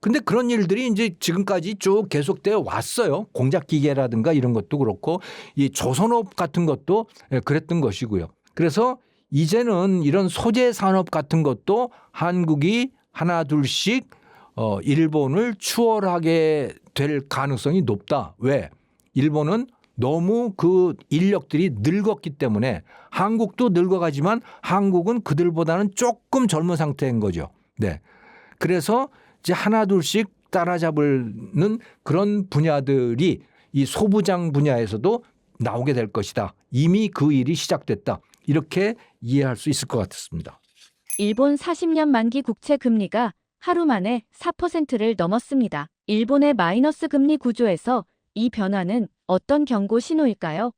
근데 그런 일들이 이제 지금까지 쭉 계속되어 왔어요. 공작 기계라든가 이런 것도 그렇고 이 조선업 같은 것도 그랬던 것이고요. 그래서 이제는 이런 소재 산업 같은 것도 한국이 하나 둘씩 일본을 추월하게 될 가능성이 높다. 왜? 일본은 너무 그 인력들이 늙었기 때문에 한국도 늙어가지만 한국은 그들보다는 조금 젊은 상태인 거죠. 네. 그래서 이제 하나 둘씩 따라잡는 그런 분야들이 이 소부장 분야에서도 나오게 될 것이다. 이미 그 일이 시작됐다. 이렇게 이해할 수 있을 것 같습니다. 일본 40년 만기 국채 금리가 하루 만에 4%를 넘었습니다. 일본의 마이너스 금리 구조에서 이 변화는 어떤 경고 신호일까요?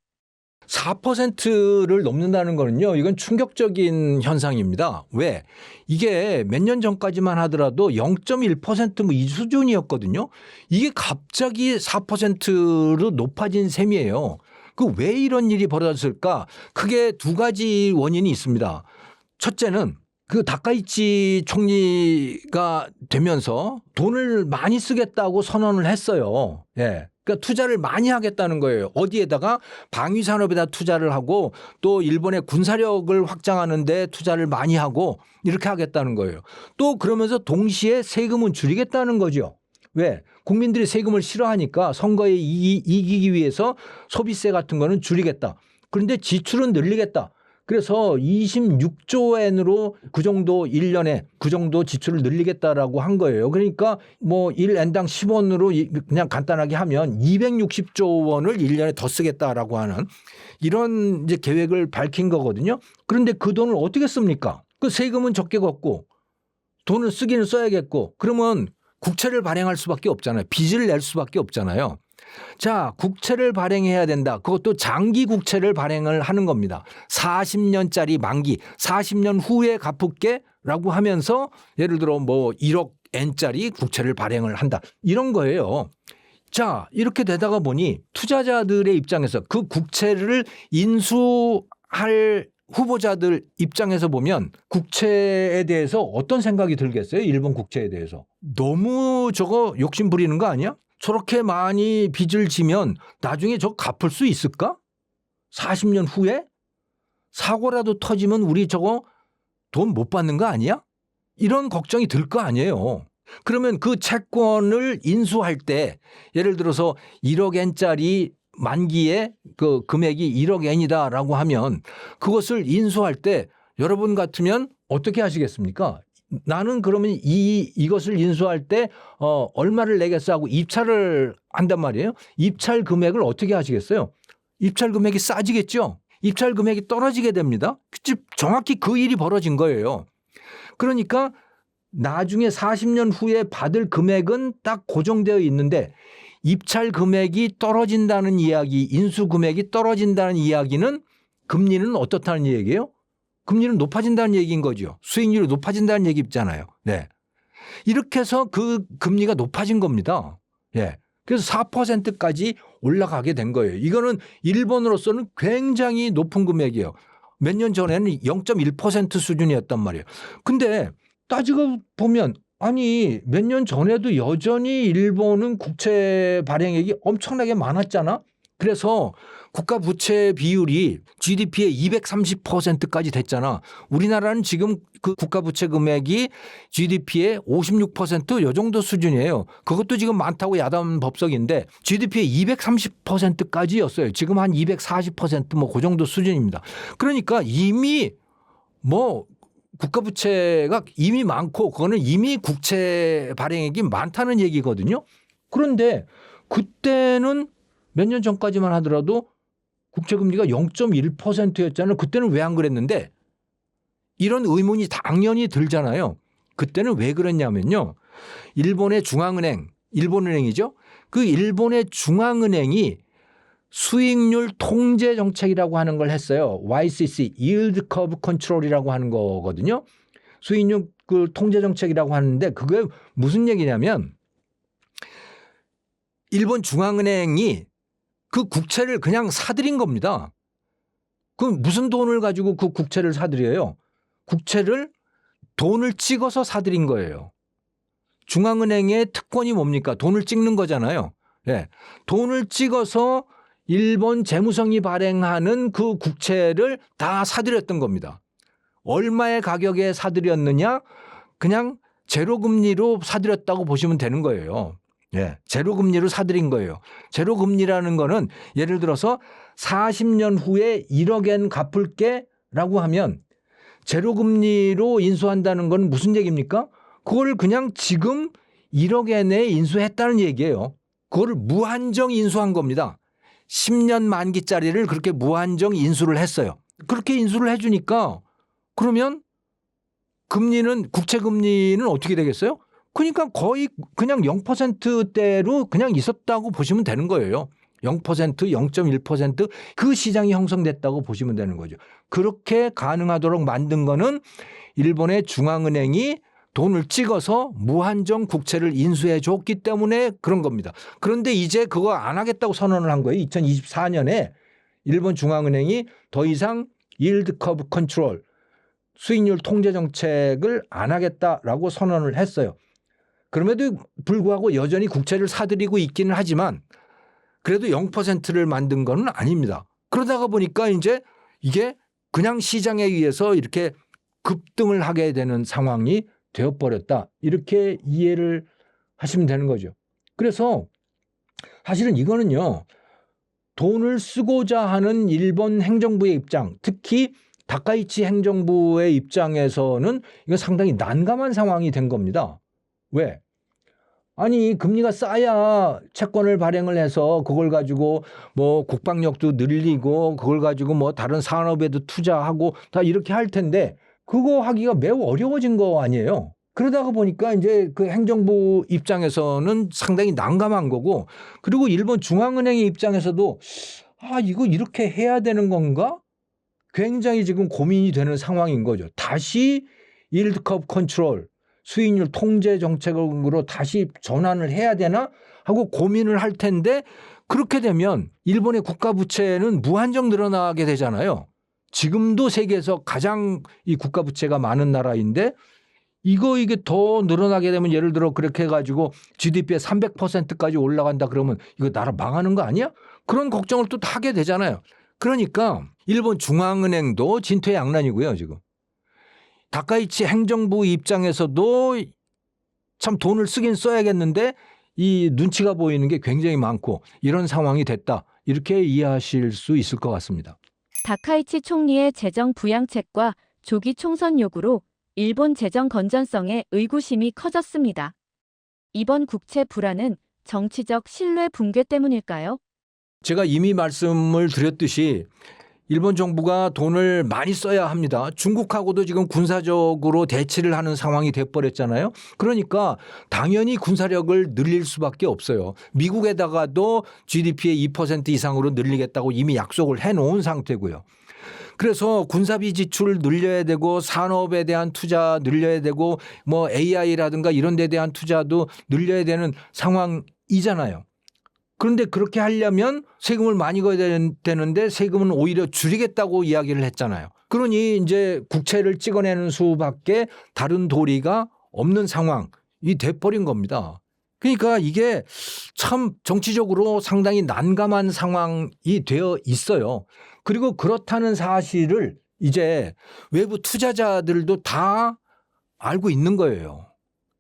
4%를 넘는다는 거는요, 이건 충격적인 현상입니다. 왜? 이게 몇 년 전까지만 하더라도 0.1%뭐 이 수준이었거든요. 이게 갑자기 4%로 높아진 셈이에요. 그 왜 이런 일이 벌어졌을까? 크게 두 가지 원인이 있습니다. 첫째는 그 다카이치 총리가 되면서 돈을 많이 쓰겠다고 선언을 했어요. 예. 그러니까 투자를 많이 하겠다는 거예요. 어디에다가 방위 산업에다 투자를 하고 또 일본의 군사력을 확장하는 데 투자를 많이 하고 이렇게 하겠다는 거예요. 또 그러면서 동시에 세금은 줄이겠다는 거죠. 왜? 국민들이 세금을 싫어하니까 선거에 이기기 위해서 소비세 같은 거는 줄이겠다. 그런데 지출은 늘리겠다. 그래서 26조 엔으로 그 정도 1년에 그 정도 지출을 늘리겠다라고 한 거예요. 그러니까 뭐 1엔당 10원으로 그냥 간단하게 하면 260조 원을 1년에 더 쓰겠다라고 하는 이런 이제 계획을 밝힌 거거든요. 그런데 그 돈을 어떻게 씁니까? 그 세금은 적게 걷고 돈을 쓰기는 써야겠고 그러면 국채를 발행할 수밖에 없잖아요. 빚을 낼 수밖에 없잖아요. 자, 국채를 발행해야 된다. 그것도 장기 국채를 발행을 하는 겁니다. 40년짜리 만기, 40년 후에 갚을게라고 하면서 예를 들어 뭐 1억 엔짜리 국채를 발행을 한다. 이런 거예요. 자, 이렇게 되다가 보니 투자자들의 입장에서 그 국채를 인수할 후보자들 입장에서 보면 국채에 대해서 어떤 생각이 들겠어요? 일본 국채에 대해서. 너무 저거 욕심 부리는 거 아니야? 저렇게 많이 빚을 지면 나중에 저거 갚을 수 있을까? 40년 후에? 사고라도 터지면 우리 저거 돈 못 받는 거 아니야? 이런 걱정이 들 거 아니에요. 그러면 그 채권을 인수할 때 예를 들어서 1억 엔짜리 만기에 그 금액이 1억 엔이다라고 하면 그것을 인수할 때 여러분 같으면 어떻게 하시겠습니까? 나는 그러면 이것을 인수할 때 얼마를 내겠어 하고 입찰을 한단 말이에요. 입찰 금액을 어떻게 하시겠어요? 입찰 금액이 싸지겠죠. 입찰 금액이 떨어지게 됩니다. 정확히 그 일이 벌어진 거예요. 그러니까 나중에 40년 후에 받을 금액은 딱 고정되어 있는데 입찰 금액이 떨어진다는 이야기, 인수 금액이 떨어진다는 이야기는 금리는 어떻다는 얘기예요? 금리는 높아진다는 얘기인 거죠. 수익률이 높아진다는 얘기 있잖아요. 네. 이렇게 해서 그 금리가 높아진 겁니다. 예. 그래서 4%까지 올라가게 된 거예요. 이거는 일본으로서는 굉장히 높은 금액이에요. 몇 년 전에는 0.1% 수준이었단 말이에요. 근데 따지고 보면 아니 몇 년 전에도 여전히 일본은 국채 발행액이 엄청나게 많았잖아. 그래서 국가 부채 비율이 GDP의 230%까지 됐잖아. 우리나라는 지금 그 국가 부채 금액이 GDP의 56%요 정도 수준이에요. 그것도 지금 많다고 야단 법석인데 GDP의 230%까지였어요. 지금 한 240% 그 정도 수준입니다. 그러니까 이미 뭐 국가 부채가 이미 많고 그거는 이미 국채 발행액이 많다는 얘기거든요. 그런데 그때는 몇 년 전까지만 하더라도 국채금리가 0.1%였잖아요. 그때는 왜 안 그랬는데 이런 의문이 당연히 들잖아요. 그때는 왜 그랬냐면요. 일본의 중앙은행, 일본은행이죠. 그 일본의 중앙은행이 수익률 통제 정책이라고 하는 걸 했어요. YCC, Yield Curve Control이라고 하는 거거든요. 수익률 그 통제 정책이라고 하는데 그게 무슨 얘기냐면 일본 중앙은행이 그 국채를 그냥 사들인 겁니다. 그 무슨 돈을 가지고 그 국채를 사들여요? 국채를 돈을 찍어서 사들인 거예요. 중앙은행의 특권이 뭡니까? 돈을 찍는 거잖아요. 네. 돈을 찍어서 일본 재무성이 발행하는 그 국채를 다 사들였던 겁니다. 얼마의 가격에 사들였느냐? 그냥 제로금리로 사들였다고 보시면 되는 거예요. 예, 제로금리로 사들인 거예요. 제로금리라는 거는 예를 들어서 40년 후에 1억 엔 갚을게 라고 하면 제로금리로 인수한다는 건 무슨 얘기입니까? 그걸 그냥 지금 1억 엔에 인수했다는 얘기예요. 그걸 무한정 인수한 겁니다. 10년 만기짜리를 그렇게 무한정 인수를 했어요. 그렇게 인수를 해주니까 그러면 금리는 국채 금리는 어떻게 되겠어요? 그러니까 거의 그냥 0%대로 그냥 있었다고 보시면 되는 거예요. 0%, 0.1%그 시장이 형성됐다고 보시면 되는 거죠. 그렇게 가능하도록 만든 거는 일본의 중앙은행이 돈을 찍어서 무한정 국채를 인수해 줬기 때문에 그런 겁니다. 그런데 이제 그거 안 하겠다고 선언을 한 거예요. 2024년에 일본 중앙은행이 더 이상 yield curve control, 수익률 통제 정책을 안 하겠다라고 선언을 했어요. 그럼에도 불구하고 여전히 국채를 사들이고 있기는 하지만 그래도 0%를 만든 건 아닙니다. 그러다가 보니까 이제 이게 그냥 시장에 의해서 이렇게 급등을 하게 되는 상황이 되어버렸다. 이렇게 이해를 하시면 되는 거죠. 그래서 사실은 이거는요. 돈을 쓰고자 하는 일본 행정부의 입장, 특히 다카이치 행정부의 입장에서는 이거 상당히 난감한 상황이 된 겁니다. 왜? 아니 금리가 싸야 채권을 발행을 해서 그걸 가지고 뭐 국방력도 늘리고 그걸 가지고 뭐 다른 산업에도 투자하고 다 이렇게 할 텐데 그거 하기가 매우 어려워진 거 아니에요. 그러다가 보니까 이제 그 행정부 입장에서는 상당히 난감한 거고 그리고 일본 중앙은행의 입장에서도 아 이거 이렇게 해야 되는 건가? 굉장히 지금 고민이 되는 상황인 거죠. 다시 yield curve control 수익률 통제 정책으로 다시 전환을 해야 되나 하고 고민을 할 텐데 그렇게 되면 일본의 국가 부채는 무한정 늘어나게 되잖아요. 지금도 세계에서 가장 이 국가 부채가 많은 나라인데 이게 더 늘어나게 되면 예를 들어 그렇게 해가지고 GDP의 300%까지 올라간다 그러면 이거 나라 망하는 거 아니야? 그런 걱정을 또 하게 되잖아요. 그러니까 일본 중앙은행도 진퇴양난이고요 지금. 다카이치 행정부 입장에서도 참 돈을 쓰긴 써야겠는데 이 눈치가 보이는 게 굉장히 많고 이런 상황이 됐다. 이렇게 이해하실 수 있을 것 같습니다. 다카이치 총리의 재정 부양책과 조기 총선 요구로 일본 재정 건전성에 의구심이 커졌습니다. 이번 국채 불안은 정치적 신뢰 붕괴 때문일까요? 제가 이미 말씀을 드렸듯이 일본 정부가 돈을 많이 써야 합니다. 중국하고도 지금 군사적으로 대치를 하는 상황이 돼버렸잖아요. 그러니까 당연히 군사력을 늘릴 수밖에 없어요. 미국에다가도 GDP의 2% 이상으로 늘리겠다고 이미 약속을 해놓은 상태고요. 그래서 군사비 지출 늘려야 되고 산업에 대한 투자 늘려야 되고 뭐 AI라든가 이런 데 대한 투자도 늘려야 되는 상황이잖아요. 그런데 그렇게 하려면 세금을 많이 거야 되는데 세금은 오히려 줄이겠다고 이야기를 했잖아요. 그러니 이제 국채를 찍어내는 수밖에 다른 도리가 없는 상황이 돼버린 겁니다. 그러니까 이게 참 정치적으로 상당히 난감한 상황이 되어 있어요. 그리고 그렇다는 사실을 이제 외부 투자자들도 다 알고 있는 거예요.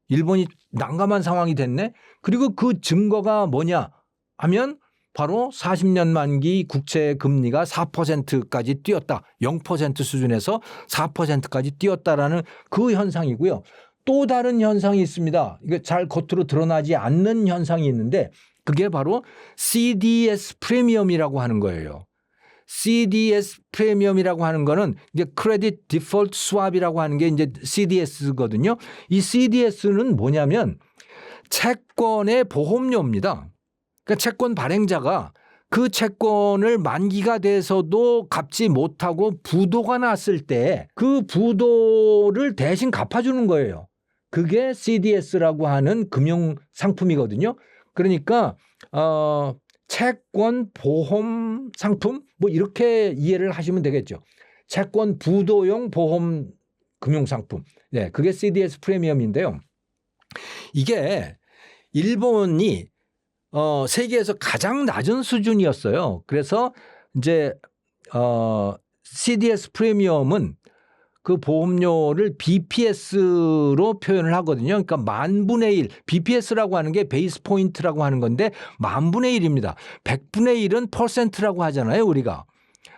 일본이 난감한 상황이 됐네. 그리고 그 증거가 뭐냐 하면 바로 40년 만기 국채 금리가 4%까지 뛰었다. 0% 수준에서 4%까지 뛰었다라는 그 현상이고요. 또 다른 현상이 있습니다. 이게 잘 겉으로 드러나지 않는 현상이 있는데 그게 바로 CDS 프리미엄이라고 하는 거예요. CDS 프리미엄이라고 하는 거는 이제 크레딧 디폴트 스왑이라고 하는 게 이제 CDS거든요. 이 CDS는 뭐냐면 채권의 보험료입니다. 그러니까 채권 발행자가 그 채권을 만기가 돼서도 갚지 못하고 부도가 났을 때 그 부도를 대신 갚아주는 거예요. 그게 CDS라고 하는 금융 상품이거든요. 그러니까 채권 보험 상품 뭐 이렇게 이해를 하시면 되겠죠. 채권 부도용 보험 금융 상품. 네, 그게 CDS 프리미엄인데요. 이게 일본이 세계에서 가장 낮은 수준이었어요. 그래서 이제 CDS 프리미엄은 그 보험료를 BPS로 표현을 하거든요. 그러니까 10,000분의 1. BPS라고 하는 게 베이스 포인트라고 하는 건데 10,000분의 1입니다. 100분의 1은 퍼센트라고 하잖아요, 우리가.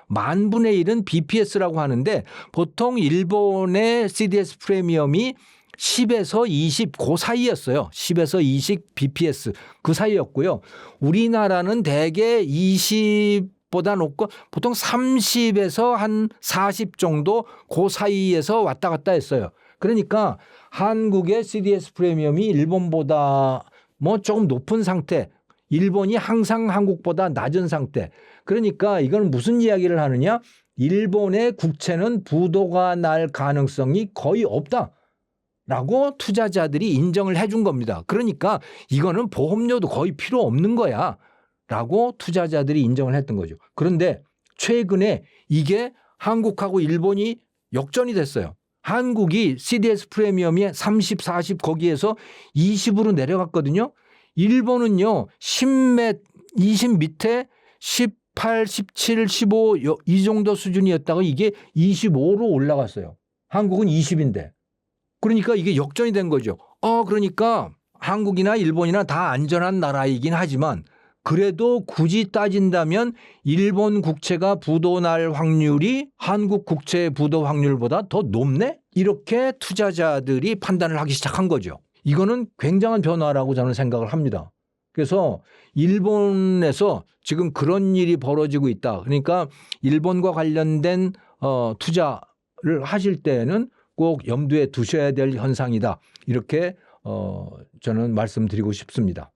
10,000분의 1은 BPS라고 하는데 보통 일본의 CDS 프리미엄이 10에서 20 그 사이였어요. 10에서 20 BPS 그 사이였고요. 우리나라는 대개 20보다 높고 보통 30에서 한 40 정도 그 사이에서 왔다 갔다 했어요. 그러니까 한국의 CDS 프리미엄이 일본보다 뭐 조금 높은 상태, 일본이 항상 한국보다 낮은 상태. 그러니까 이건 무슨 이야기를 하느냐? 일본의 국채는 부도가 날 가능성이 거의 없다라고 투자자들이 인정을 해준 겁니다. 그러니까 이거는 보험료도 거의 필요 없는 거야 라고 투자자들이 인정을 했던 거죠. 그런데 최근에 이게 한국하고 일본이 역전이 됐어요. 한국이 CDS 프리미엄이 30, 40 거기에서 20으로 내려갔거든요. 일본은요 20 밑에 18, 17, 15 이 정도 수준이었다가 이게 25로 올라갔어요. 한국은 20인데. 그러니까 이게 역전이 된 거죠. 그러니까 한국이나 일본이나 다 안전한 나라이긴 하지만 그래도 굳이 따진다면 일본 국채가 부도 날 확률이 한국 국채 부도 확률보다 더 높네? 이렇게 투자자들이 판단을 하기 시작한 거죠. 이거는 굉장한 변화라고 저는 생각을 합니다. 그래서 일본에서 지금 그런 일이 벌어지고 있다. 그러니까 일본과 관련된 투자를 하실 때는 꼭 염두에 두셔야 될 현상이다. 이렇게 저는 말씀드리고 싶습니다.